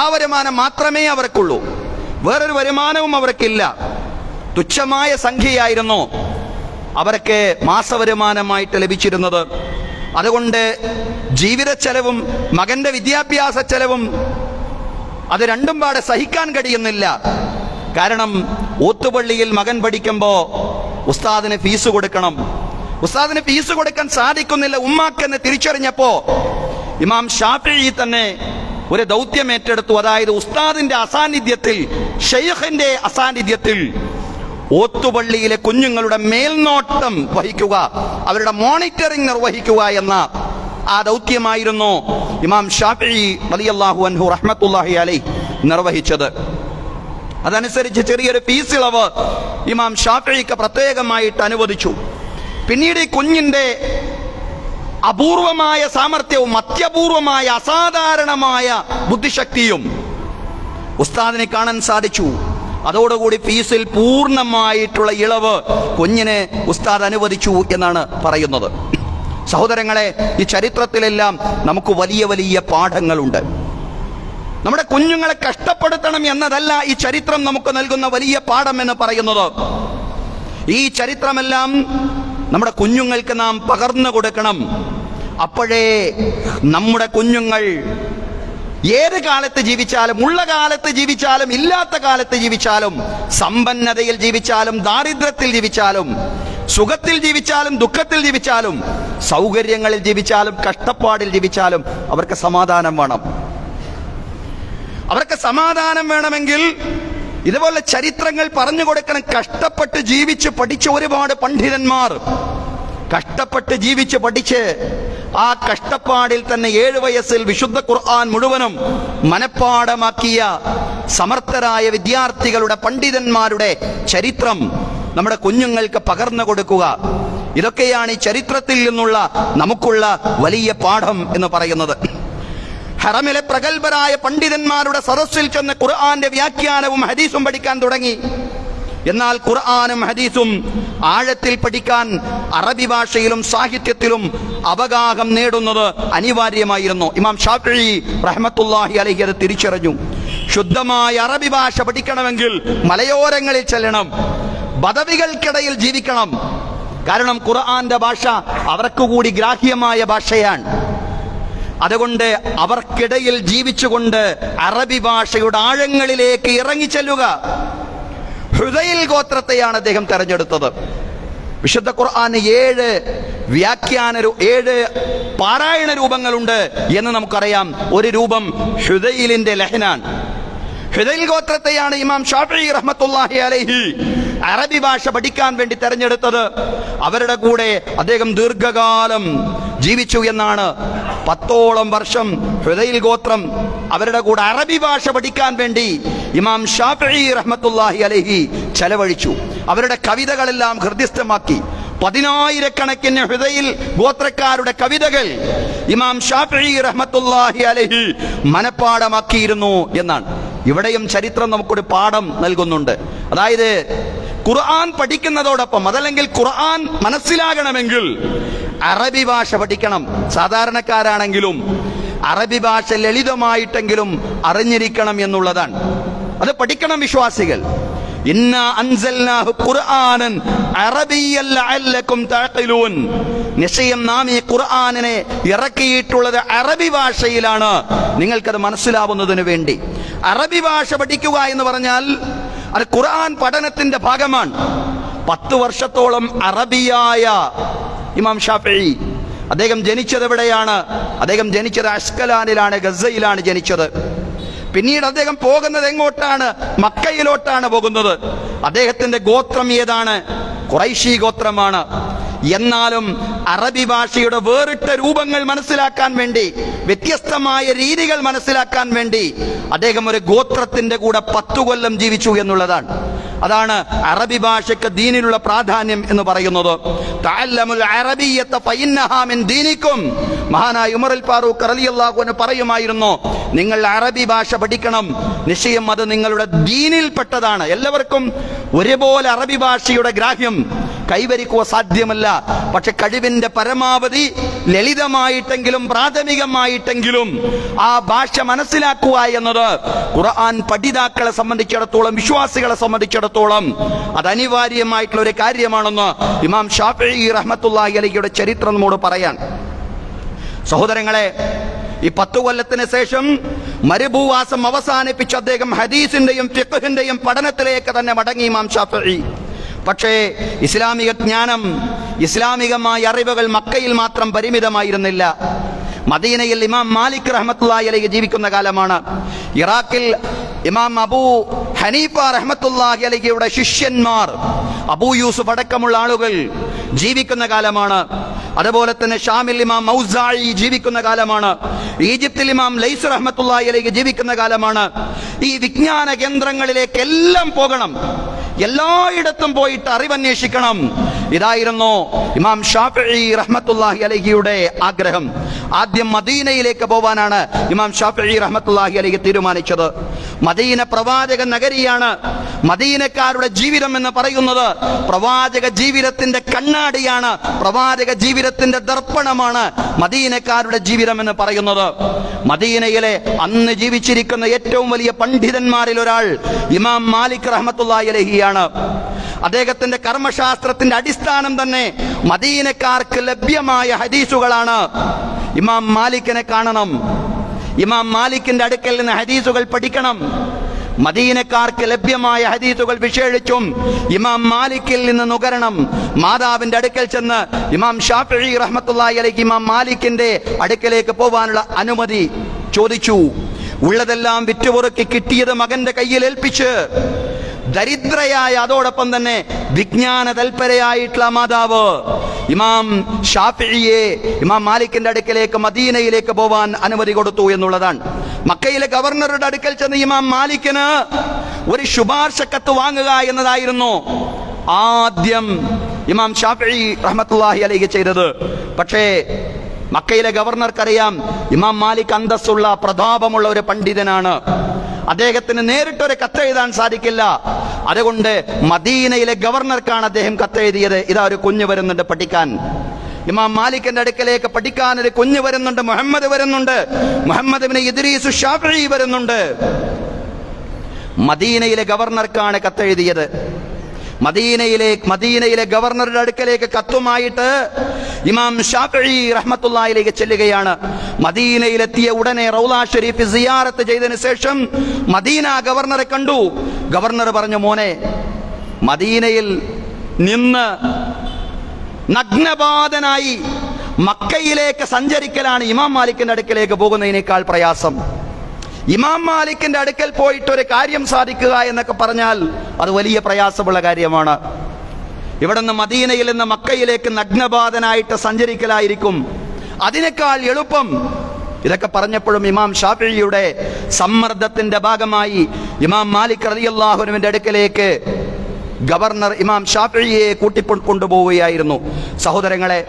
ആ വരുമാനം മാത്രമേ അവർക്കുള്ളൂ, വേറൊരു വരുമാനവും അവർക്കില്ല. തുച്ഛമായ സംഖ്യയായിരുന്നു അവർക്ക് മാസവരുമാനമായിട്ട് ലഭിച്ചിരുന്നത്. അതുകൊണ്ട് ജീവിത ചെലവും മകന്റെ വിദ്യാഭ്യാസ ചെലവും അത് രണ്ടും പാടെ സഹിക്കാൻ കഴിയുന്നില്ല. കാരണം ഓത്തുപള്ളിയിൽ മകൻ പഠിക്കുമ്പോൾ ഉസ്താദിന് ഫീസ് കൊടുക്കണം. ഉസ്താദിന് ഫീസ് കൊടുക്കാൻ സാധിക്കുന്നില്ല ഉമ്മാക്കെന്ന് തിരിച്ചറിഞ്ഞപ്പോ ഇമാം ഷാഫിഈ തന്നെ ഒരു ദൗത്യം ഏറ്റെടുത്തു. അതായത് ഉസ്താദിന്റെ അസാന്നിധ്യത്തിൽ, ഷെയ്ഖിന്റെ അസാന്നിധ്യത്തിൽ ഓത്തുപള്ളിയിലെ കുഞ്ഞുങ്ങളുടെ മേൽനോട്ടം വഹിക്കുക, അവരുടെ മോണിറ്ററിംഗ് നിർവഹിക്കുക എന്ന ആ ദൗത്യമായിരുന്നു ഇമാം ഷാഫിഈ റളിയല്ലാഹു അൻഹു റഹ്മത്തുള്ളാഹി അലൈഹി നിർവഹിച്ചത്. അതനുസരിച്ച് ചെറിയൊരു ഫീസ് ഇളവ് ഇമാം ഷാഫിഈക്ക് പ്രത്യേകമായിട്ട് അനുവദിച്ചു. പിന്നീട് ഈ കുഞ്ഞിന്റെ അപൂർവമായ സാമർത്ഥ്യവും അത്യപൂർവമായ അസാധാരണമായ ബുദ്ധിശക്തിയും ഉസ്താദിനെ കാണാൻ സാധിച്ചു. അതോടുകൂടി ഫീസിൽ പൂർണ്ണമായിട്ടുള്ള ഇളവ് കുഞ്ഞിനെ ഉസ്താദ് അനുവദിച്ചു എന്നാണ് പറയുന്നത്. സഹോദരങ്ങളെ, ഈ ചരിത്രത്തിലെല്ലാം നമുക്ക് വലിയ വലിയ പാഠങ്ങളുണ്ട്. നമ്മുടെ കുഞ്ഞുങ്ങളെ കഷ്ടപ്പെടുത്തണം എന്നതല്ല ഈ ചരിത്രം നമുക്ക് നൽകുന്ന വലിയ പാഠം എന്ന് പറയുന്നത്. ഈ ചരിത്രമെല്ലാം നമ്മുടെ കുഞ്ഞുങ്ങൾക്ക് നാം പകർന്നു കൊടുക്കണം. അപ്പോഴേ നമ്മുടെ കുഞ്ഞുങ്ങൾ ഏത് കാലത്ത് ജീവിച്ചാലും, ഉള്ള കാലത്ത് ജീവിച്ചാലും ഇല്ലാത്ത കാലത്ത് ജീവിച്ചാലും, സമ്പന്നതയിൽ ജീവിച്ചാലും ദാരിദ്ര്യത്തിൽ ജീവിച്ചാലും, സുഖത്തിൽ ജീവിച്ചാലും ദുഃഖത്തിൽ ജീവിച്ചാലും, സൗകര്യങ്ങളിൽ ജീവിച്ചാലും കഷ്ടപ്പാടിൽ ജീവിച്ചാലും അവർക്ക് സമാധാനം വേണം. അവർക്ക് സമാധാനം വേണമെങ്കിൽ ഇതുപോലെ ചരിത്രങ്ങൾ പറഞ്ഞു കൊടുക്കണം. കഷ്ടപ്പെട്ട് ജീവിച്ച് പഠിച്ച ഒരുപാട് പണ്ഡിതന്മാർ കഷ്ടപ്പെട്ട് ജീവിച്ച് പഠിച്ച് ആ കഷ്ടപ്പാടിൽ തന്നെ 7 വയസ്സിൽ വിശുദ്ധ ഖുർആൻ മുഴുവനും മനഃപ്പാഠമാക്കിയ സമർത്ഥരായ വിദ്യാർത്ഥികളുടെ, പണ്ഡിതന്മാരുടെ ചരിത്രം നമ്മുടെ കുഞ്ഞുങ്ങൾക്ക് പകർന്നു കൊടുക്കുക. ഇതൊക്കെയാണ് ഈ ചരിത്രത്തിൽ നിന്നുള്ള നമുക്കുള്ള വലിയ പാഠം എന്ന് പറയുന്നത്. ഹറമിലെ പ്രഗത്ഭരായ പണ്ഡിതന്മാരുടെ സദസ്സിൽ ചെന്ന് ഖുർആന്റെ വ്യാഖ്യാനവും ഹദീസും പഠിക്കാൻ തുടങ്ങി. എന്നാൽ ഖുർആനും ഹദീസും ആഴത്തിൽ പഠിക്കാൻ അറബി ഭാഷയിലും സാഹിത്യത്തിലും അവഗാഹം നേടുന്നത് അനിവാര്യമായിരുന്നു. ഇമാം ഷാഫിഈ റഹ്മത്തുള്ളാഹി അലൈഹി അത് തിരിച്ചറിഞ്ഞു. ശുദ്ധമായ അറബി ഭാഷ പഠിക്കണമെങ്കിൽ മലയോരങ്ങളിൽ ചെല്ലണം, ബദവികൾക്കിടയിൽ ജീവിക്കണം. കാരണം ഖുർആന്റെ ഭാഷ അവർക്ക് കൂടി ഗ്രാഹ്യമായ ഭാഷയാണ്. അതുകൊണ്ട് അവർക്കിടയിൽ ജീവിച്ചുകൊണ്ട് അറബി ഭാഷയുടെ ആഴങ്ങളിലേക്ക് ഇറങ്ങിച്ചെല്ലുക. ഹുദൈൽ ഗോത്രത്തെയാണ് അദ്ദേഹം തെരഞ്ഞെടുത്തത്. വിശുദ്ധ ഖുർആന് 7 പാരായണ രൂപങ്ങളുണ്ട് എന്ന് നമുക്കറിയാം. ഒരു രൂപം ഹുദൈലിന്റെ ലഹ്നാൻ. ഹുദൈൽ ഗോത്രത്തെയാണ് ഇമാം ഷാഫിഈ റഹ്മത്തുള്ളാഹി അലൈഹി അറബി ഭാഷ പഠിക്കാൻ വേണ്ടി തെരഞ്ഞെടുത്തത്. അവരുടെ കൂടെ അദ്ദേഹം ദീർഘകാലം ജീവിച്ചു എന്നാണ്. 10ഓളം വർഷം ഹുദൈൽ ഗോത്രം അവരുടെ കൂടെ അറബി ഭാഷ പഠിക്കാൻ വേണ്ടി ഇമാം ഷാഫിഈ റഹ്മത്തുള്ളാഹി അലൈഹി ചെലവഴിച്ചു. അവരുടെ കവിതകളെല്ലാം ഹൃദയസ്ഥമാക്കി. 10,000-കണക്കിന് ഹുദൈൽ ഗോത്രക്കാരുടെ കവിതകൾ ഇമാം ഷാഫിഈ റഹ്മത്തുള്ളാഹി അലൈഹി മനപ്പാടമാക്കിയിരുന്നു എന്നാണ്. ഇവിടെയും ചരിത്രം നമുക്കൊരു പാഠം നൽകുന്നുണ്ട്. അതായത് ഖുർആൻ പഠിക്കുന്നതോടൊപ്പം, അതല്ലെങ്കിൽ ഖുർആൻ മനസ്സിലാകണമെങ്കിൽ അറബി ഭാഷ പഠിക്കണം. സാധാരണക്കാരാണെങ്കിലും അറബി ഭാഷ ലളിതമായിട്ടെങ്കിലും അറിഞ്ഞിരിക്കണം എന്നുള്ളതാണ്. അത് പഠിക്കണം വിശ്വാസികൾ. ഇന്നാ അൻസൽനാഹു ഖുർആനൻ അറബിയ്യൻ ലഅല്ലകും തഅഖിലൂൻ. നിശ്ചയം നാം ഈ ഖുർആനിനെ ഇറക്കിയിട്ടുള്ളത് അറബി ഭാഷയിലാണ്, നിങ്ങൾക്കത് മനസ്സിലാവുന്നതിന് വേണ്ടി. അറബി ഭാഷ പഠിക്കുക എന്ന് പറഞ്ഞാൽ അത് ഖുർആൻ പഠനത്തിന്റെ ഭാഗമാണ്. 10 വർഷത്തോളം അറബിയായ ഇമാം ഷാഫിഈ അദ്ദേഹം ജനിച്ചത് എവിടെയാണ്? അദ്ദേഹം ജനിച്ചത് അസ്കലാനിലാണ്, ഗസയിലാണ് ജനിച്ചത്. പിന്നീട് അദ്ദേഹം പോകുന്നത് എങ്ങോട്ടാണ്? മക്കയിലോട്ടാണ് പോകുന്നത്. അദ്ദേഹത്തിന്റെ ഗോത്രം ഏതാണ്? ഖുറൈശി ഗോത്രമാണ്. എന്നാലും അറബി ഭാഷയുടെ വേറിട്ട രൂപങ്ങൾ മനസ്സിലാക്കാൻ വേണ്ടി, വ്യത്യസ്തമായ രീതികൾ മനസ്സിലാക്കാൻ വേണ്ടി അദ്ദേഹം ഒരു ഗോത്രത്തിന്റെ കൂടെ 10 കൊല്ലം ജീവിച്ചു എന്നുള്ളതാണ്. അതാണ് അറബി ഭാഷയ്ക്ക് ദീനിലുള്ള പ്രാധാന്യം എന്ന് പറയുന്നത്. തഅല്ലമുൽ അറബിയ്യത ഫഇന്നഹാ മിൻ ദീനിക്കും. മഹാനായ ഉമർ അൽ ഫാറൂഖ് റളിയല്ലാഹു അൻഹു പറയുമായിരുന്നു, നിങ്ങൾ അറബി ഭാഷ പഠിക്കണം, നിശ്ചയം അത് നിങ്ങളുടെ ദീനിൽപ്പെട്ടതാണ്. എല്ലാവർക്കും ഒരുപോലെ അറബി ഭാഷയുടെ ഗ്രാഹ്യം കൈവരിക്കുക സാധ്യമല്ല. പക്ഷെ കഴിവിന്റെ പരമാവധി ലളിതമായിട്ടെങ്കിലും പ്രാഥമികമായിട്ടെങ്കിലും ആ ഭാഷ മനസ്സിലാക്കുക എന്നത് ഖുർആൻ പഠിതാക്കളെ സംബന്ധിച്ചിടത്തോളം, വിശ്വാസികളെ സംബന്ധിച്ചിടത്തോളം അത് അനിവാര്യമായിട്ടുള്ള ഒരു കാര്യമാണെന്ന് ഇമാം ഷാഫിഈ റഹ്മത്തുള്ളാഹി അലൈഹിയുടെ ചരിത്രം നമ്മോട് പറയാൻ. സഹോദരങ്ങളെ, ഈ 10 കൊല്ലത്തിന് ശേഷം മരുഭൂവാസം അവസാനിപ്പിച്ച് അദ്ദേഹം ഹദീസിന്റെയും ഫിഖ്ഹിന്റെയും പഠനത്തിലേക്ക് തന്നെ മടങ്ങി ഇമാം ഷാഫിഈ. പക്ഷേ ഇസ്ലാമിക ജ്ഞാനം, ഇസ്ലാമികമായ അറിവുകൾ മക്കയിൽ മാത്രം പരിമിതമായിരുന്നില്ല. മദീനയിൽ ഇമാം മാലിക് റഹ്മത്തുള്ളാഹി അലൈഹി ജീവിക്കുന്ന കാലമാണ്. ഇറാഖിൽ ഇമാം അബൂ ഹനീഫ റഹ്മത്തുള്ളാഹി അലൈഹിയുടെ ശിഷ്യന്മാർ അബൂ യൂസുഫ് അടക്കമുള്ള ആളുകൾ ജീവിക്കുന്ന കാലമാണ്. അതുപോലെ തന്നെ ഷാമിൽ ഇമാം ഔസാഇ ജീവിക്കുന്ന കാലമാണ്. ഈജിപ്തിൽ ഇമാം ലൈസ് റഹ്മത്തുള്ളാഹി അലൈഹി ജീവിക്കുന്ന കാലമാണ്. ഈ വിജ്ഞാന കേന്ദ്രങ്ങളിലേക്കെല്ലാം പോകണം, എല്ലായിടത്തും പോയിട്ട് അറിവന്വേഷിക്കണം. ഇതായിരുന്നു ഇമാം ഷാഫിഈ റഹ്മത്തുള്ളാഹി അലൈഹിയുടെ ആഗ്രഹം. ആദ്യം മദീനയിലേക്ക് പോവാനാണ് ഇമാം ഷാഫിഈ റഹ്മത്തുള്ളാഹി അലൈഹി തീരുമാനിച്ചത്. മദീന പ്രവാചക നഗരിയാണ്. മദീനക്കാരുടെ ജീവിതം എന്ന് പറയുന്നത് പ്രവാചക ജീവിതത്തിന്റെ കണ്ണാടിയാണ്, പ്രവാചക ജീവിതത്തിന്റെ ദർപ്പണമാണ് മദീനക്കാരുടെ ജീവിതം എന്ന് പറയുന്നത്. മദീനയിലെ അന്ന് ജീവിച്ചിരിക്കുന്ന ഏറ്റവും വലിയ പണ്ഡിതന്മാരിൽ ഒരാൾ ഇമാം മാലിക് റഹ്മത്തുള്ളാഹി അലൈഹിയാണ്. അദ്ദേഹത്തിന്റെ കർമ്മശാസ്ത്രത്തിന്റെ അടിസ്ഥാനം തന്നെ മദീനക്കാർക്ക് ലഭ്യമായ ഹദീസുകളാണ്. ഇമാം മാലിക്കിനെ കാണണം, ഇമാം മാലിക്കിന്റെ അടുക്കൽ നിന്ന് ഹദീസുകൾ പഠിക്കണം. മദീനക്കാർക്ക് ലഭ്യമായ ഹദീസുകൾ വിശേഷിച്ചും ഇമാം മാലിക്കിൽ നിന്ന് നുകരണം. മാതാവിന്റെ അടുക്കൽ ചെന്ന് ഇമാം ഷാഫിഈ റഹ്മത്തുള്ളാഹി അലൈഹി ഇമാം മാലിക്കിന്റെ അടുക്കലേക്ക് പോവാനുള്ള അനുമതി ചോദിച്ചു. ഉള്ളതെല്ലാം വിറ്റുപൊറുക്കി കിട്ടിയത് മകന്റെ കയ്യിൽ ഏൽപ്പിച്ച് ദരിദ്രയായ, അതോടൊപ്പം തന്നെ വിജ്ഞാന തൽപരയായിട്ടുള്ള മാതാവ് ഇമാം ഷാഫിഈയെ ഇമാം മാലിക്കിന്റെ അടുക്കലേക്ക് മദീനയിലേക്ക് പോവാൻ അനുമതി കൊടുത്തു എന്നുള്ളതാണ്. മക്കയിലെ ഗവർണറുടെ അടുക്കൽ ചെന്ന് ഇമാം മാലിക്കിന് ഒരു ശുപാർശ കത്ത് വാങ്ങുക എന്നതായിരുന്നു ആദ്യം ഇമാം ഷാഫിഈ റഹ്മത്തുള്ളാഹി അലൈഹി ചെയ്തത്. പക്ഷേ മക്കയിലെ ഗവർണർക്കറിയാം ഇമാം മാലിക് അന്തസ്സുള്ള, പ്രതാപമുള്ള ഒരു പണ്ഡിതനാണ്. അദ്ദേഹത്തിന് നേരിട്ടൊരു കത്തെഴുതാൻ സാധിക്കില്ല. അതുകൊണ്ട് മദീനയിലെ ഗവർണർക്കാണ് അദ്ദേഹം കത്തെഴുതിയത്. ഇതാ ഒരു കുഞ്ഞ് വരുന്നുണ്ട് പഠിക്കാൻ. ഇമാം മാലിക്കിന്റെ അടുക്കലേക്ക് പഠിക്കാൻ ഒരു കുഞ്ഞ് വരുന്നുണ്ട്, മുഹമ്മദ് വരുന്നുണ്ട്, മുഹമ്മദ് ഇബ്നു ഇദ്രീസ് ഷാഫിഈ വരുന്നുണ്ട്. മദീനയിലെ ഗവർണർക്കാണ് കത്തെഴുതിയത്. മദീനയിലെ ഗവർണറുടെ അടുക്കലേക്ക് കത്തുമായിട്ട് ഇമാം ഷാഫിഈ റഹ്മത്തുള്ളാഹി അലൈഹി ചെല്ലുകയാണ്. മദീനയിലെത്തിയ ഉടനെ റൗള ഷരീഫ് സിയാറത്ത് ചെയ്തതിനു ശേഷം മദീന ഗവർണറെ കണ്ടു. ഗവർണർ പറഞ്ഞു, മോനെ, മദീനയിൽ നിന്ന് നഗ്നപാതനായി മക്കയിലേക്ക് സഞ്ചരിക്കലാണ് ഇമാം മാലിക്കിന്റെ അടുക്കലേക്ക് പോകുന്നതിനേക്കാൾ പ്രയാസം. ഇമാം മാലിക്കിന്റെ അടുക്കൽ പോയിട്ട് ഒരു കാര്യം സാധിക്കുക എന്നൊക്കെ പറഞ്ഞാൽ അത് വലിയ പ്രയാസമുള്ള കാര്യമാണ്. ഇവിടുന്ന് മദീനയിൽ നിന്ന് മക്കയിലേക്ക് നഗ്നപാതനായിട്ട് സഞ്ചരിക്കലായിരിക്കും അതിനേക്കാൾ എളുപ്പം. ഇതൊക്കെ പറഞ്ഞപ്പോഴും ഇമാം ഷാഫിഈയുടെ സമ്മർദ്ദത്തിന്റെ ഭാഗമായി ഇമാം മാലിക് റളിയല്ലാഹു അൻഹുവിന്റെ അടുക്കലേക്ക് ഗവർണർ ഇമാം ഷാഫിഈയെ കൂട്ടിക്കൊണ്ടുപോവുകയായിരുന്നു. സഹോദരങ്ങളെ,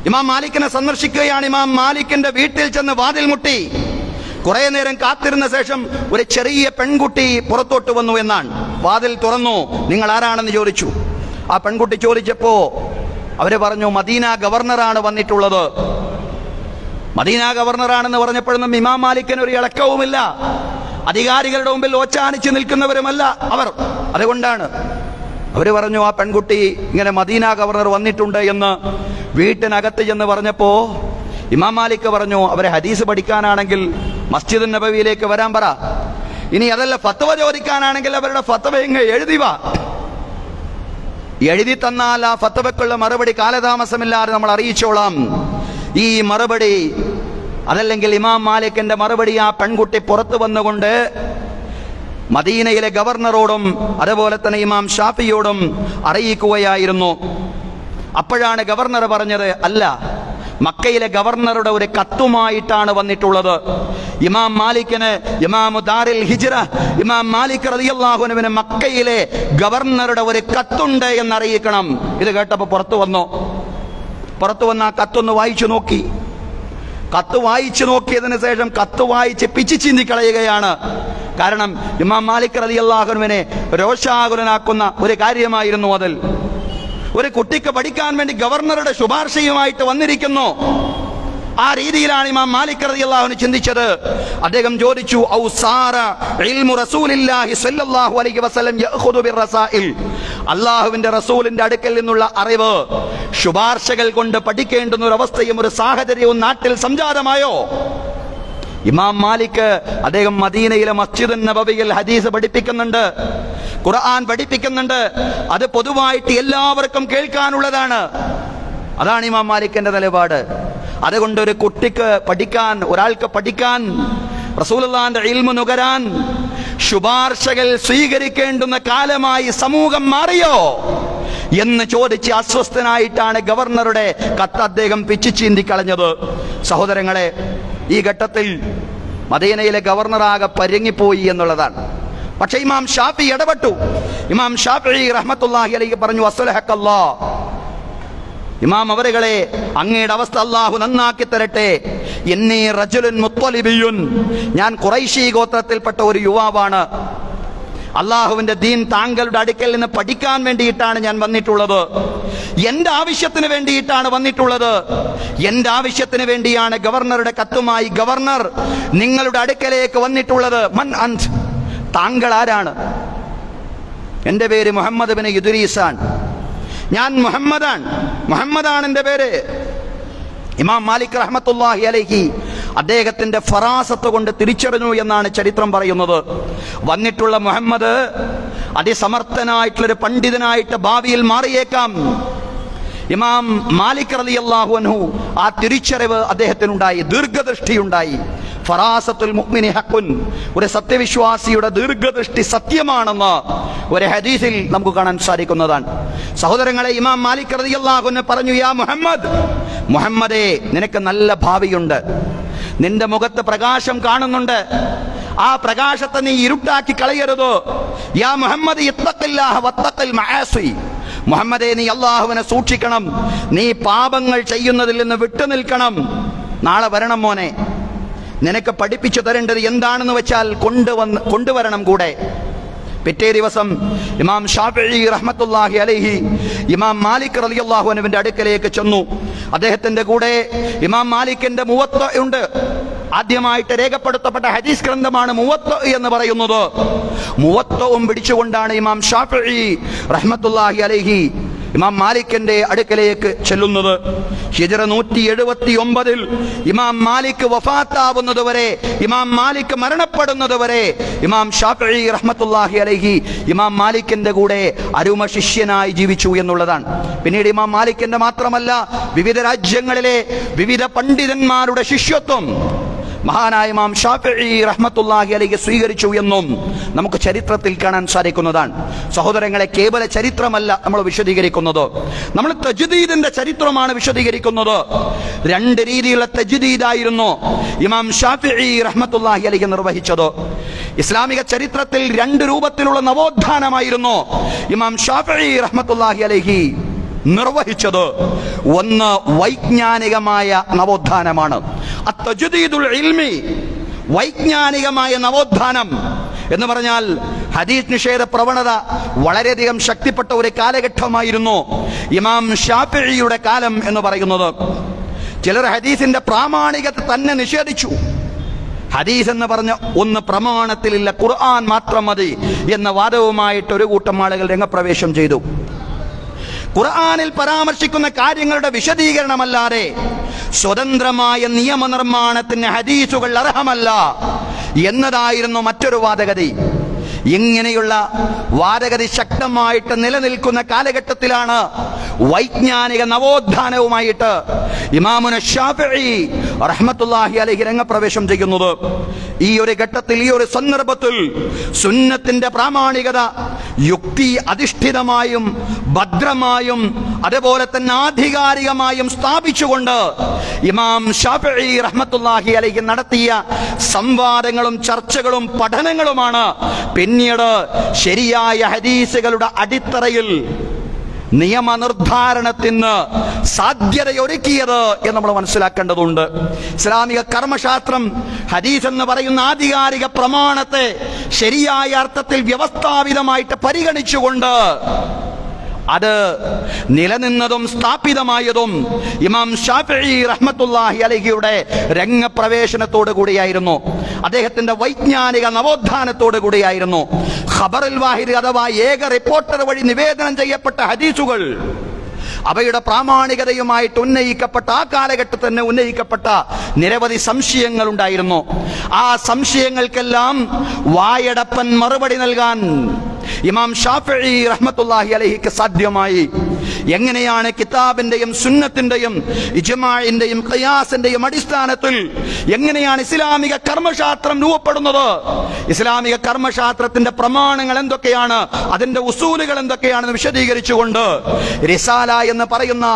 ഇമാം മാലിക്കിനെ സന്ദർശിക്കുകയാണ്. ഇമാം മാലിക്കിന്റെ വീട്ടിൽ ചെന്ന് വാതിൽ മുട്ടി. കുറെ നേരം കാത്തിരുന്ന ശേഷം ഒരു ചെറിയ പെൺകുട്ടി പുറത്തോട്ട് വന്നു എന്നാണ്. വാതിൽ തുറന്നു. നിങ്ങൾ ആരാണെന്ന് ചോദിച്ചു. ആ പെൺകുട്ടി ചോദിച്ചപ്പോ അവര് പറഞ്ഞു, മദീന ഗവർണറാണ് വന്നിട്ടുള്ളത്. മദീന ഗവർണറാണെന്ന് പറഞ്ഞപ്പോഴൊന്നും ഇമാം മാലിക്കിന് ഒരു ഇളക്കവുമില്ല. അധികാരികളുടെ മുമ്പിൽ ഓച്ചാനിച്ച് നിൽക്കുന്നവരുമല്ല അവർ. അതുകൊണ്ടാണ് അവര് പറഞ്ഞു, ആ പെൺകുട്ടി ഇങ്ങനെ മദീന ഗവർണർ വന്നിട്ടുണ്ട് എന്ന് വീട്ടിനകത്ത് ചെന്ന് പറഞ്ഞപ്പോ ഇമാം മാലിക് പറഞ്ഞു, അവരെ ഹദീസ് പഠിക്കാനാണെങ്കിൽ മസ്ജിദ് നബവിയിലേക്ക് വരാൻ പറ. ഇനി അതല്ല ഫത്വ ചോദിക്കാനാണെങ്കിൽ അവരുടെ ഫത്വ ഇങ്ങ് എഴുതി തന്നാൽ ആ ഫത്വയ്ക്കുള്ള മറുപടി കാലതാമസമില്ലാതെ നമ്മൾ അറിയിച്ചോളാം. ഈ മറുപടി അതല്ലെങ്കിൽ ഇമാം മാലിക്കിന്റെ മറുപടി ആ പെൺകുട്ടി പുറത്തു വന്നുകൊണ്ട് മദീനയിലെ ഗവർണറോടും അതുപോലെ തന്നെ ഇമാം ഷാഫിയോടും അറിയിക്കുകയായിരുന്നു. അപ്പോഴാണ് ഗവർണർ പറഞ്ഞത്, അല്ല, മക്കയിലെ ഗവർണറുടെ ഒരു കത്തുമായിട്ടാണ് വന്നിട്ടുള്ളത്. ഇമാം മാലിക്കിന്, ഇമാം ദാരിൽ ഹിജ്റ ഇമാം മാലിക് റളിയല്ലാഹു അൻഹുവിന് മക്കയിലെ ഗവർണറുടെ ഒരു കത്തുണ്ട് എന്നറിയിക്കണം. ഇത് കേട്ടപ്പോൾ പുറത്തു വന്ന ആ കത്തൊന്ന് വായിച്ചു നോക്കി. കത്ത് വായിച്ചു നോക്കിയതിനു ശേഷം കത്ത് വായിച്ച് പിച്ചി ചീന്തി കളയുകയാണ്. കാരണം ഇമാം മാലിക് റളിയല്ലാഹു അൻഹുവിനെ രോഷാകുലനാക്കുന്ന ഒരു കാര്യമായിരുന്നു അതിൽ. ഒരു കുട്ടിക്ക് പഠിക്കാൻ വേണ്ടി ഗവർണറുടെ ശുപാർശയുമായിട്ട് വന്നിരിക്കുന്നു. ആ രീതിയിലാണ് ഇമാം മാലിക് റളിയല്ലാഹു അൻഹു ചിന്തിച്ചത്. അദ്ദേഹം ചോദിച്ചു, ഔസാറ ഇൽമു റസൂലില്ലാഹി സ്വല്ലല്ലാഹു അലൈഹി വസല്ലം യഖുദു ബിർറസാഇൽ, അല്ലാഹുവിന്റെ റസൂലിന്റെ അടുക്കൽ നിന്നുള്ള അറിവ് ശുപാർശകൾ കൊണ്ട് പഠിക്കേണ്ടുന്ന ഒരു അവസ്ഥയും ഒരു സാഹചര്യവും നാട്ടിൽ സംജാതമായോ? ഇമാം മാലിക് അദ്ദേഹം മദീനയിലെ മസ്ജിദ് നബവിയിൽ ഹദീസ് പഠിപ്പിക്കുന്നുണ്ട്, ഖുർആൻ പഠിപ്പിക്കുന്നുണ്ട്. അത് പൊതുവായിട്ട് എല്ലാവർക്കും കേൾക്കാനുള്ളതാണ്. അതാണ് ഇമാം മാലിക്കിന്റെ നിലപാട്. അതുകൊണ്ട് ഒരു കുട്ടിക്ക് പഠിക്കാൻ, ഒരാൾക്ക് പഠിക്കാൻ, റസൂലുള്ളാഹിന്റെ ഇൽമു നുകരാൻ ശുപാർശകൾ സ്വീകരിക്കേണ്ടുന്ന കാലമായി സമൂഹം മാറിയോ എന്ന് ചോദിച്ച് അസ്വസ്ഥനായിട്ടാണ് ഗവർണറുടെ കത്ത് അദ്ദേഹം പിച്ചിച്ചീന്തി കളഞ്ഞത്. സഹോദരങ്ങളെ, ഈ ഘട്ടത്തിൽ മദീനയിലെ ഗവർണറാകെ പരുങ്ങിപ്പോയി എന്നുള്ളതാണ്. പക്ഷേ ഇമാം ഷാഫി ഇടപെട്ടു. ഇമാം ഷാഫി റഹ്മത്തുള്ളാഹി അലൈഹി പറഞ്ഞു, അസ്ലഹക്കല്ലാഹ്, ഇമാം അവരുകളെ, അങ്ങയുടെ അവസ്ഥ അല്ലാഹു നന്നാക്കി തരട്ടെ. എന്നീ റജുലുൻ മുത്തലിബിയുൻ, ഞാൻ ഖുറൈശി ഗോത്രത്തിൽപ്പെട്ട ഒരു യുവാവാണ്. അള്ളാഹുവിന്റെ ദീൻ താങ്കളുടെ അടുക്കൽ നിന്ന് പഠിക്കാൻ വേണ്ടിയിട്ടാണ് ഞാൻ വന്നിട്ടുള്ളത്. എന്റെ ആവശ്യത്തിന് വേണ്ടിയിട്ടാണ് വന്നിട്ടുള്ളത്. എന്റെ ആവശ്യത്തിന് വേണ്ടിയാണ് ഗവർണറുടെ കത്തുമായി ഗവർണർ നിങ്ങളുടെ അടുക്കലേക്ക് വന്നിട്ടുള്ളത്. മൻ അൻത്, താങ്കൾ ആരാണ്? എന്റെ പേര് മുഹമ്മദ് ബിൻ ഇദ്രീസാൻ, ഞാൻ മുഹമ്മദാണ് എന്റെ പേര്. ഇമാം മാലിക് റഹ്മത്തുള്ളാഹി അലൈഹി അദ്ദേഹത്തിന്റെ ഫറാസത്ത് കൊണ്ട് തിരിച്ചറിഞ്ഞു എന്നാണ് ചരിത്രം പറയുന്നത്. വന്നിട്ടുള്ള മുഹമ്മദ് അതിസമർത്ഥനായിട്ടുള്ളൊരു പണ്ഡിതനായിട്ട് ഭാവിയിൽ മാറിയേക്കാം. ഇമാം മാലിക് റളിയല്ലാഹു അൻഹു ആ തിരിച്ചറിവ് അദ്ദേഹത്തിനുണ്ടായി, ദീർഘദൃഷ്ടിയുണ്ടായി. ഫറാസത്തുൽ മുഅ്മിനി ഹഖുൻ, ഒരു സത്യവിശ്വാസിയുടെ ദീർഘദൃഷ്ടി സത്യമാണെന്ന് ഒരു ഹദീസിൽ നമുക്ക് കാണാൻ സാധിക്കുന്നതാണ്. സഹോദരങ്ങളെ, ഇമാം മാലിക് റളിയല്ലാഹു അൻഹു പറഞ്ഞു, യാ മുഹമ്മദേ, നിനക്ക് നല്ല ഭാവിയുണ്ട്. നിന്റെ മുഖത്ത് പ്രകാശം കാണുന്നുണ്ട്. ആ പ്രകാശത്തെ നീ ഇരുട്ടാക്കി കളയരുത്. യാ മുഹമ്മദ് ഇത്തഖില്ലാഹ വത്തഖിൽ മആസി, മുഹമ്മദേ, നീ അല്ലാഹുവിനെ സൂക്ഷിക്കണം. നീ പാപങ്ങൾ ചെയ്യുന്നതിൽ നിന്ന് വിട്ടുനിൽക്കണം. നാളെ വരണം മോനെ, നിനക്ക് പഠിപ്പിച്ചു തരേണ്ടത് എന്താണെന്ന് വെച്ചാൽ കൊണ്ടുവരണം കൂടെ. പിറ്റേ ദിവസം ഇമാം ഷാഫിഈ റഹ്മത്തുള്ളാഹി അലൈഹി ഇമാം മാലിക് റളിയല്ലാഹു അൻഹുവിന്റെ അടുക്കലേക്ക് ചെന്നു. അദ്ദേഹത്തിന്റെ കൂടെ ഇമാം മാലിക്കിന്റെ മുവത്ത ഉണ്ട്. ആദ്യമായിട്ട് രേഖപ്പെടുത്തപ്പെട്ട ഹദീസ് ഗ്രന്ഥമാണ് മുവത്ത എന്ന് പറയുന്നത്. മുവത്തവും പിടിച്ചുകൊണ്ടാണ് ഇമാം ഷാഫിഈ റഹ്മത്തുള്ളാഹി അലൈഹി ഇമാം മാലിക്കിന്റെ അടുക്കലേക്ക് ചെല്ലുന്നത്. ഹിജ്റ 179 ഇമാം മാലിക് വഫാത്താവുന്നത് വരെ, ഇമാം മാലിക് മരണപ്പെടുന്നത് വരെ ഇമാം ഷാഫിഈ റഹ്മത്തുള്ളാഹി അലൈഹി ഇമാം മാലിക്കിന്റെ കൂടെ അരുമ ശിഷ്യനായി ജീവിച്ചു എന്നുള്ളതാണ്. പിന്നീട് ഇമാം മാലിക്കിന്റെ മാത്രമല്ല, വിവിധ രാജ്യങ്ങളിലെ വിവിധ പണ്ഡിതന്മാരുടെ ശിഷ്യത്വം മഹാനായ ഇമാം ഷാഫിഈ റഹ്മത്തുള്ളാഹി അലൈഹി സ്വീകരിച്ചു എന്നും നമുക്ക് ചരിത്രത്തിൽ കാണാൻ സാധിക്കുന്നതാണ്. സഹോദരങ്ങളെ, കേവല ചരിത്രമല്ല നമ്മൾ വിശദീകരിക്കുന്നത്, നമ്മൾ തജ്ദീദിന്റെ ചരിത്രമാണ് വിശദീകരിക്കുന്നത്. രണ്ട് രീതിയിലുള്ള തജ്ദീദായിരുന്നു ഇമാം ഷാഫിഈ റഹ്മത്തുള്ളാഹി അലൈഹി നിർവഹിച്ചത്. ഇസ്ലാമിക ചരിത്രത്തിൽ രണ്ട് രൂപത്തിലുള്ള നവോത്ഥാനമായിരുന്നു ഇമാം ഷാഫിഈ റഹ്മത്തുള്ളാഹി അലൈഹി നിർവഹിച്ചത്. ഒന്ന് വൈജ്ഞാനികമായ നവോത്ഥാനമാണ്, അത്തജ്ദീദുൽ ഇൽമി, വൈജ്ഞാനികമായ നവോത്ഥാനം എന്ന് പറഞ്ഞാൽ ഹദീസ് നിഷേധ പ്രവണത വളരെയധികം ശക്തിപ്പെട്ട ഒരു കാലഘട്ടമായിരുന്നു ഇമാം ഷാഫിഈയുടെ കാലം എന്ന് പറയുന്നത്. ചിലർ ഹദീസിന്റെ പ്രാമാണികത തന്നെ നിഷേധിച്ചു. ഹദീസ് എന്ന് പറഞ്ഞ ഒന്ന് പ്രമാണത്തിലില്ല, ഖുർആൻ മാത്രം മതി എന്ന വാദവുമായിട്ട് ഒരു കൂട്ടം ആളുകൾ രംഗപ്രവേശം ചെയ്തു. ഖുർആനിൽ പരാമർശിക്കുന്ന കാര്യങ്ങളുടെ വിശദീകരണമല്ലാതെ സ്വതന്ത്രമായ നിയമനിർമ്മാണത്തിന് ഹദീസുകൾ അർഹമല്ല എന്നതായിരുന്നു മറ്റൊരു വാദഗതി. ഇങ്ങനെയുള്ള വാദഗതി ശക്തമായിട്ട് നിലനിൽക്കുന്ന കാലഘട്ടത്തിലാണ് വൈജ്ഞാനിക നവോത്ഥാനവുമായിട്ട് ഇമാമുന ഷാഫിഈ റഹ്മത്തുള്ളാഹി അലൈഹി രംഗപ്രവേശം ചെയ്യുന്നത്. ഈ ഒരു ഘട്ടത്തിൽ, ഈ ഒരു സന്ദർഭത്തിൽ സുന്നത്തിന്റെ പ്രാമാണികത യുക്തി അധിഷ്ഠിതമായും ഭദ്രമായും അതുപോലെ തന്നെ ആധികാരികമായും സ്ഥാപിച്ചുകൊണ്ട് ഇമാം ഷാഫിഈ റഹ്മത്തുള്ളാഹി അലൈഹി നടത്തിയ സംവാദങ്ങളും ചർച്ചകളും പഠനങ്ങളുമാണ് പിന്നീട് ശരിയായ ഹദീസുകളുടെ അടിത്തറയിൽ നിയമനിർദ്ധാരണത്തിന് സാധ്യതയൊരുക്കിയത് എന്ന് നമ്മൾ മനസ്സിലാക്കേണ്ടതുണ്ട്. ഇസ്ലാമിക കർമ്മശാസ്ത്രം ഹദീസ് എന്ന് പറയുന്ന ആധികാരിക പ്രമാണത്തെ ശരിയായ അർത്ഥത്തിൽ വ്യവസ്ഥാപിതമായിട്ട് പരിഗണിച്ചുകൊണ്ട് അത് നിലനിന്നതും സ്ഥാപിതമായതും ഇമാം ഷാഫിഈ റഹ്മത്തുള്ളാഹി അലൈഹിയുടെ രംഗപ്രവേശനത്തോടു കൂടിയായിരുന്നു, അദ്ദേഹത്തിന്റെ വൈജ്ഞാനിക നവോത്ഥാനത്തോടു കൂടിയായിരുന്നു. ഖബറുൽ വാഹിദ് അഥവാ ഏക റിപ്പോർട്ടർ വഴി നിവേദനം ചെയ്യപ്പെട്ട ഹദീസുകൾ, അവയുടെ പ്രാമാണികതയുമായിട്ട് ഉന്നയിക്കപ്പെട്ട ആ കാലഘട്ടത്തിൽ തന്നെ ഉന്നയിക്കപ്പെട്ട നിരവധി സംശയങ്ങൾ ഉണ്ടായിരുന്നു. ആ സംശയങ്ങൾക്കെല്ലാം വായടപ്പൻ മറുപടി നൽകാൻ ഇമാം ഷാഫിഈ റഹ്മത്തുള്ളാഹി അലൈഹിക്ക് സാധ്യമായി. എങ്ങനെയാണ് കിതാബിന്റെയും സുന്നത്തിന്റെയും ഇജ്മാഇന്റെയും ഖിയാസിന്റെയും അടിസ്ഥാനത്തിൽ എങ്ങനെയാണ് ഇസ്ലാമിക കർമ്മശാസ്ത്രം രൂപപ്പെടുന്നത്, ഇസ്ലാമിക കർമ്മശാസ്ത്രത്തിന്റെ പ്രമാണങ്ങൾ എന്തൊക്കെയാണ്, അതിന്റെ ഉസൂലുകൾ എന്തൊക്കെയാണെന്ന് വിശദീകരിച്ചുകൊണ്ട് റിസാല എന്ന് പറയുന്ന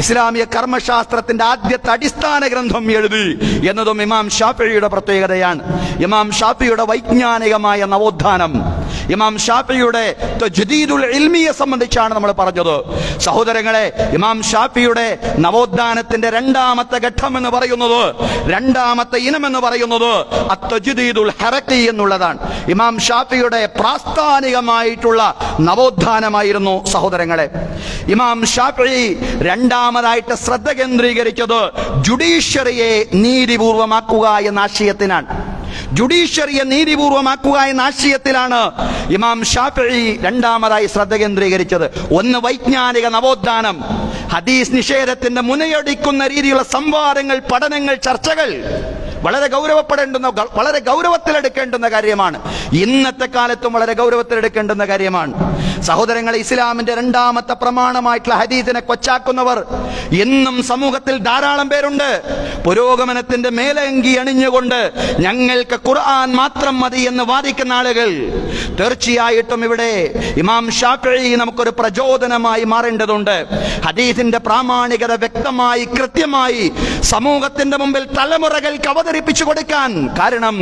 ഇസ്ലാമിക കർമ്മശാസ്ത്രത്തിന്റെ ആദ്യത്തെ അടിസ്ഥാന ഗ്രന്ഥം എഴുതി എന്നതും ഇമാം ഷാഫിഈയുടെ പ്രത്യേകതയാണ്. ഇമാം ഷാഫിഈയുടെ വൈജ്ഞാനികമായ നവോത്ഥാനം, ഇമാം ഷാഫിഈയുടെ തജ്ദീദുൽ ഇൽമിയെ സംബന്ധിച്ചാണ് നമ്മൾ പറഞ്ഞത്. സഹോദരങ്ങളെ, ഇമാം ഷാഫിഈയുടെ നവോത്ഥാനത്തിന്റെ രണ്ടാമത്തെ ഘട്ടം എന്ന് പറയുന്നത്, രണ്ടാമത്തെ ഇനം എന്ന് പറയുന്നത് അത്തജ്ദീദുൽ ഹറക്കി എന്നുള്ളതാണ്. ഇമാം ഷാഫിഈയുടെ പ്രാസ്ഥാനികമായിട്ടുള്ള നവോത്ഥാനമായിരുന്നു സഹോദരങ്ങളെ. ഇമാം ഷാഫിഈ രണ്ടാമതായിട്ട് ശ്രദ്ധ കേന്ദ്രീകരിച്ചത് ജുഡീഷ്യറിയെ നീതിപൂർവമാക്കുക എന്ന ആശയത്തിനാണ്. ജുഡീഷ്യറിയെ നീതിപൂർവമാക്കുക എന്ന ആശയത്തിലാണ് ഇമാം ഷാഫിഈ രണ്ടാമതായി ശ്രദ്ധ കേന്ദ്രീകരിച്ചത്. ഒന്ന് വൈജ്ഞാനിക നവോത്ഥാനം, ഹദീസ് നിഷേധത്തിന്റെ മുനയൊടിക്കുന്ന രീതിയിലുള്ള സംവാദങ്ങൾ, പഠനങ്ങൾ, ചർച്ചകൾ വളരെ വളരെ ഗൗരവത്തിലെടുക്കേണ്ടുന്ന കാര്യമാണ്. ഇന്നത്തെ കാലത്തും വളരെ ഗൗരവത്തിലെടുക്കേണ്ടുന്ന കാര്യമാണ്. സഹോദരങ്ങളെ, ഇസ്ലാമിന്റെ രണ്ടാമത്തെ പ്രമാണമായിട്ടുള്ള ഹദീസിനെ കൊച്ചാക്കുന്നവർ ഇന്നും സമൂഹത്തിൽ ധാരാളം പേരുണ്ട്. പുരോഗമനത്തിന്റെ മേലങ്കി അണിഞ്ഞുകൊണ്ട് ഞങ്ങൾക്ക് ഖുർആൻ മാത്രം മതി എന്ന് വാദിക്കുന്ന ആളുകൾ. തീർച്ചയായിട്ടും ഇവിടെ ഇമാം ഷാഫിഈ നമുക്കൊരു പ്രചോദനമായി മാറേണ്ടതുണ്ട്. ഹദീസിന്റെ പ്രാമാണികത വ്യക്തമായി കൃത്യമായി സമൂഹത്തിന്റെ മുമ്പിൽ തലമുറകൾക്ക് അവതരിപ്പിച്ചു കൊടുക്കാൻ. കാരണം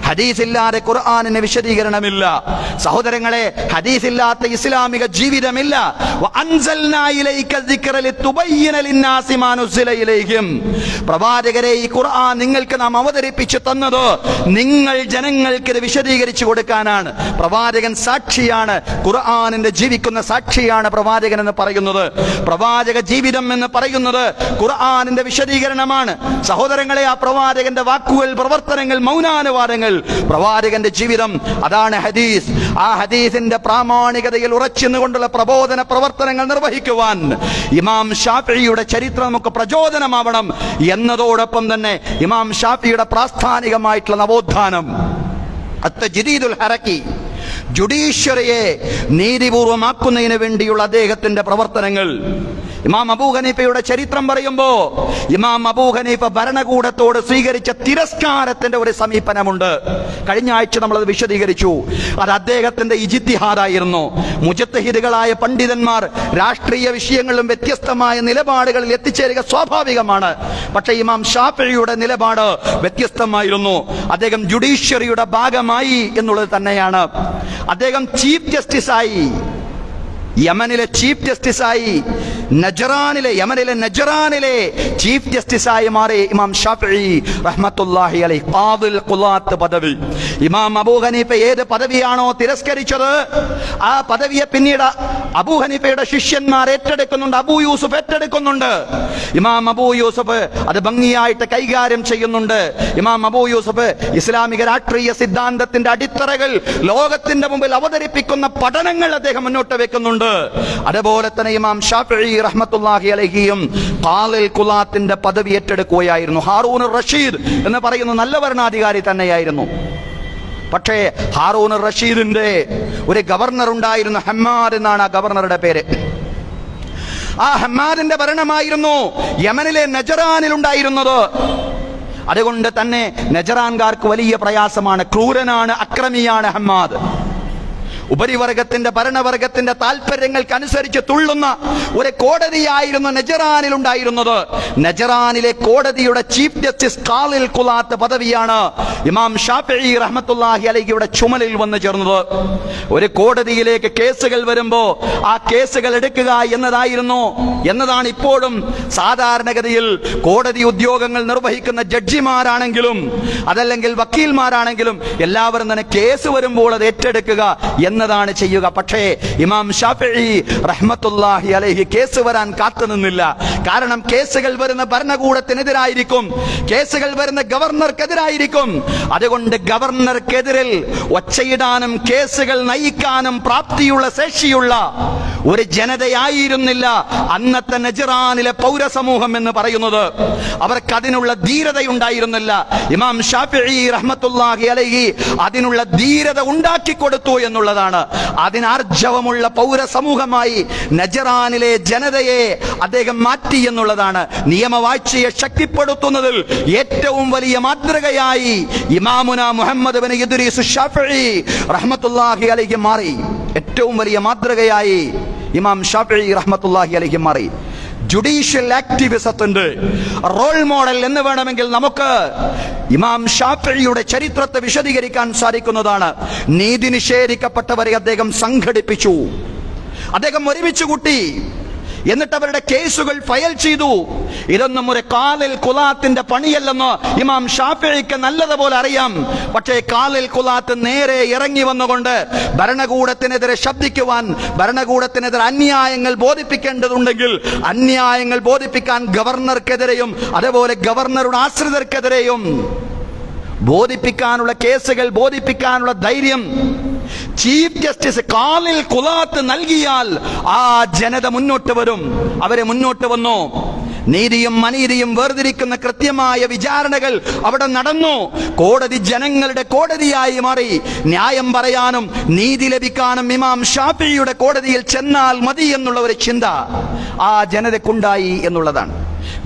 ഹദീസില്ലാതെ ഖുർആനിന് വിശദീകരണമില്ല. സഹോദരങ്ങളെ, ഹദീസില്ലാത്ത ഇസ്ലാമിക ജീവിതമില്ല. പ്രവാചകരെ, ഈ ഖുർആൻ നിങ്ങൾക്ക് നാം അവതരിപ്പിച്ചു തന്നത് നിങ്ങൾ ജനങ്ങൾക്ക് ഇത് വിശദീകരിച്ചു കൊടുക്കാനാണ്. പ്രവാചകൻ സാക്ഷിയാണ്, ഖുർആനിന്റെ ജീവിക്കുന്ന സാക്ഷിയാണ് പ്രവാചകൻ എന്ന് പറയുന്നത്. പ്രവാചക ജീവിതം എന്ന് പറയുന്നത് ഖുർആനിന്റെ വിശദീകരണമാണ്. സഹോദരങ്ങളെ, ആ പ്രവാചകന്റെ വാക്കുകൾ, പ്രവർത്തനങ്ങൾ, മൗനാനുവാദങ്ങൾ, പ്രവാചകന്റെ ജീവിതം, അതാണ് ഹദീസ്. ആ ഹദീസിന്റെ പ്രാമാണികതയിൽ ഉറച്ചുകൊണ്ടുള്ള പ്രബോധന പ്രവർത്തനങ്ങൾ നിർവഹിക്കുവാൻ ഇമാം ഷാഫിഈയുടെ ചരിത്രം നമുക്ക് പ്രചോദനമാവണം. എന്നതോടൊപ്പം തന്നെ ഇമാം ഷാഫിഈയുടെ പ്രാസ്ഥാനികമായിട്ടുള്ള നവോത്ഥാനം അത്തജ്ദീദുൽ ഹറക്കി, ജുഡീഷ്യറിയെ നീതിപൂർവമാക്കുന്നതിന് വേണ്ടിയുള്ള അദ്ദേഹത്തിന്റെ പ്രവർത്തനങ്ങൾ. ഇമാം അബൂ ഹനീഫയുടെ ചരിത്രം പറയുമ്പോ ഇമാം അബൂ ഹനീഫ ഭരണകൂടത്തോട് സ്വീകരിച്ച തിരസ്കാരത്തിന്റെ ഒരു സമീപനമുണ്ട്. കഴിഞ്ഞ ആഴ്ച നമ്മളത് വിശദീകരിച്ചു. അത് അദ്ദേഹത്തിന്റെ ഇജ്തിഹാദായിരുന്നു. മുജ്തഹിദുകളായ പണ്ഡിതന്മാർ രാഷ്ട്രീയ വിഷയങ്ങളിലും വ്യത്യസ്തമായ നിലപാടുകളിൽ എത്തിച്ചേരുക സ്വാഭാവികമാണ്. പക്ഷേ ഇമാം ഷാഫിഈയുടെ നിലപാട് വ്യത്യസ്തമായിരുന്നു. അദ്ദേഹം ജുഡീഷ്യറിയുടെ ഭാഗമായി എന്നുള്ളത് തന്നെയാണ്. അദ്ദേഹം ചീഫ് ജസ്റ്റിസായി, യമനിലെ ചീഫ് ജസ്റ്റിസായി, യമനിലെ നജറാനിലെ ചീഫ് ജസ്റ്റിസായി മാറി ഇമാം ഷാഫിഈ റഹ്മത്തുള്ളാഹി അലൈഹി. ഖാദിൽ ഖുലാത്ത് പദവി. ഇമാം അബൂ ഹനീഫ ഏത് പദവിയാണോ തിരസ്കരിച്ചത്, ആ പദവിയെ പിന്നീട് അബൂ ഹനീഫയുടെ ശിഷ്യന്മാർ ഏറ്റെടുക്കുന്നുണ്ട്. അബൂ യൂസുഫ് ഏറ്റെടുക്കുന്നുണ്ട്. ഇമാം അബൂ യൂസുഫ് അത് ഭംഗിയായിട്ട് കൈകാര്യം ചെയ്യുന്നുണ്ട്. ഇമാം അബൂ യൂസുഫ് ഇസ്ലാമിക രാഷ്ട്രീയ സിദ്ധാന്തത്തിന്റെ അടിത്തറകൾ ലോകത്തിന്റെ മുമ്പിൽ അവതരിപ്പിക്കുന്ന പഠനങ്ങൾ അദ്ദേഹം മുന്നോട്ട് വെക്കുന്നുണ്ട്. അതുപോലെ തന്നെ ഇമാം ഷാഫിഈ റഹ്മത്തുള്ളാഹി അലൈഹിയും ഖാദിൽ ഖുലാത്തിന്റെ പദവി ഏറ്റെടുക്കുകയായിരുന്നു. ഹാറൂൻ റഷീദ് എന്ന് പറയുന്ന നല്ല ഭരണാധികാരി തന്നെയായിരുന്നു. പക്ഷേ ഹാറൂൻ റഷീദിന്റെ ഒരു ഗവർണർ ഉണ്ടായിരുന്നു, ഹമ്മാദ് എന്നാണ് ആ ഗവർണറുടെ പേര്. ആ ഹമ്മാദിന്റെ ഭരണമായിരുന്നു യമനിലെ നജറാനിൽ ഉണ്ടായിരുന്നത്. അതുകൊണ്ട് തന്നെ നജറാൻകാർക്ക് വലിയ പ്രയാസമാണ്. ക്രൂരനാണ്, അക്രമിയാണ് ഹമ്മാദ്. ഉപരിവർഗത്തിന്റെ ഭരണവർഗത്തിന്റെ താല്പര്യങ്ങൾക്കനുസരിച്ച് തുള്ളുന്ന ഒരു കോടതിയായിരുന്നു നജറാനിൽ ഉണ്ടായിരുന്നത്. നജറാനിലെ കോടതിയുടെ ചീഫ് ജസ്റ്റിസ് ഖാദിൽ ഖുലാത്ത് പദവിയാണ് ഇമാം ഷാഫിഈ റഹ്മത്തുള്ളാഹി അലൈഹിയുടെ ചുമലിൽ വന്നു ചേർന്നത്. ഒരു കോടതിയിലേക്ക് കേസുകൾ വരുമ്പോ ആ കേസുകൾ എടുക്കുക എന്നതാണ് ഇപ്പോഴും സാധാരണഗതിയിൽ കോടതി ഉദ്യോഗങ്ങൾ നിർവഹിക്കുന്ന ജഡ്ജിമാരാണെങ്കിലും അതല്ലെങ്കിൽ വക്കീൽമാരാണെങ്കിലും എല്ലാവരും തന്നെ കേസ് വരുമ്പോൾ അത് ഏറ്റെടുക്കുക എന്നതാണ് ചെയ്യുക. പക്ഷേ ഇമാം ഷാഫിഈ റഹ്മത്തുള്ളാഹി അലൈഹി കേസ് വരാൻ കാത്തുനിന്നില്ല. കാരണം കേസുകൾ വരുന്ന ഭരണകൂടത്തിനെതിരായിരിക്കും, കേസുകൾ വരുന്ന ഗവർണർക്കെതിരായിരിക്കും. അതുകൊണ്ട് ഗവർണർക്കെതിരിൽ ഒച്ചയിടാനും കേസുകൾ നയിക്കാനും പ്രാപ്തിയുള്ള ശേഷിയുള്ള ഒരു ജനതയായിരുന്നില്ല അന്നത്തെ നജറാനിലെ പൗരസമൂഹം എന്ന് പറയുന്നത്. അവർക്ക് അതിനുള്ള ധീരതയുണ്ടായിരുന്നില്ല. ഇമാം ഷാഫിഈ റഹ്മത്തുള്ളാഹി അലൈഹി അതിനുള്ള ധീരത ഉണ്ടാക്കി കൊടുത്തു എന്നുള്ളതാണ്. അതിനാർജവമുള്ള പൗരസമൂഹമായി നജറാനിലെ ജനതയെ അദ്ദേഹം മാറ്റി എന്നുള്ളതാണ്. നിയമവാഴ്ചയെ ശക്തിപ്പെടുത്തുന്നതിൽ ഏറ്റവും വലിയ മാതൃകയായി ഇമാമുന മുഹമ്മദ് ബിൻ ഇദ്രീസ് ഷാഫിഈ റഹ്മത്തുള്ളാഹി അലൈഹി മാറി. ഏറ്റവും വലിയ മാതൃകയായി ഇമാം ഷാഫിഈ റഹ്മത്തുള്ളാഹി അലൈഹി മാറി. ജുഡീഷ്യൽ ആക്ടിവിസത്തിന്റെ റോൾ മോഡൽ എന്ന് വേണമെങ്കിൽ നമുക്ക് ഇമാം ഷാഫിഈയുടെ ചരിത്രത്തെ വിശദീകരിക്കാൻ സാധിക്കുന്നതാണ്. നീതി നിഷേധിക്കപ്പെട്ടവരെ അദ്ദേഹം സംഘടിപ്പിച്ചു, അദ്ദേഹം ഒരുമിച്ച് കൂട്ടി, എന്നിട്ട് അവരുടെ കേസുകൾ ഫയൽ ചെയ്തു. ഇതൊന്നും ഒരു ഖാദിൽ ഖുലാത്തിന്റെ പണിയല്ലെന്ന് ഇമാം ഷാഫിഈക്ക് നല്ലതുപോലെ അറിയാം. പക്ഷേ ഖാദിൽ ഖുലാത്ത് നേരെ ഇറങ്ങി വന്നുകൊണ്ട് ഭരണകൂടത്തിനെതിരെ ശബ്ദിക്കുവാൻ, ഭരണകൂടത്തിനെതിരെ അന്യായങ്ങൾ ബോധിപ്പിക്കേണ്ടതുണ്ടെങ്കിൽ അന്യായങ്ങൾ ബോധിപ്പിക്കാൻ ഗവർണർക്കെതിരെയും അതുപോലെ ഗവർണറുടെ ആശ്രിതർക്കെതിരെയും ബോധിപ്പിക്കാനുള്ള കേസുകൾ ബോധിപ്പിക്കാനുള്ള ധൈര്യം ചീഫ് ജസ്റ്റിസ് ഖാദിൽ ഖുലാത്ത് നൽകിയാൽ ആ ജനത മുന്നോട്ട് വരും. അവരെ മുന്നോട്ട് വന്നു. നീതിയും അനീതിയും വേർതിരിക്കുന്ന കൃത്യമായ വിചാരണകൾ അവിടെ നടന്നു. കോടതി ജനങ്ങളുടെ കോടതിയായി മാറി. ന്യായം പറയാനും നീതി ലഭിക്കാനും ഇമാം ഷാഫിഈയുടെ കോടതിയിൽ ചെന്നാൽ മതി എന്നുള്ള ഒരു ചിന്ത ആ ജനതക്കുണ്ടായി എന്നുള്ളതാണ്.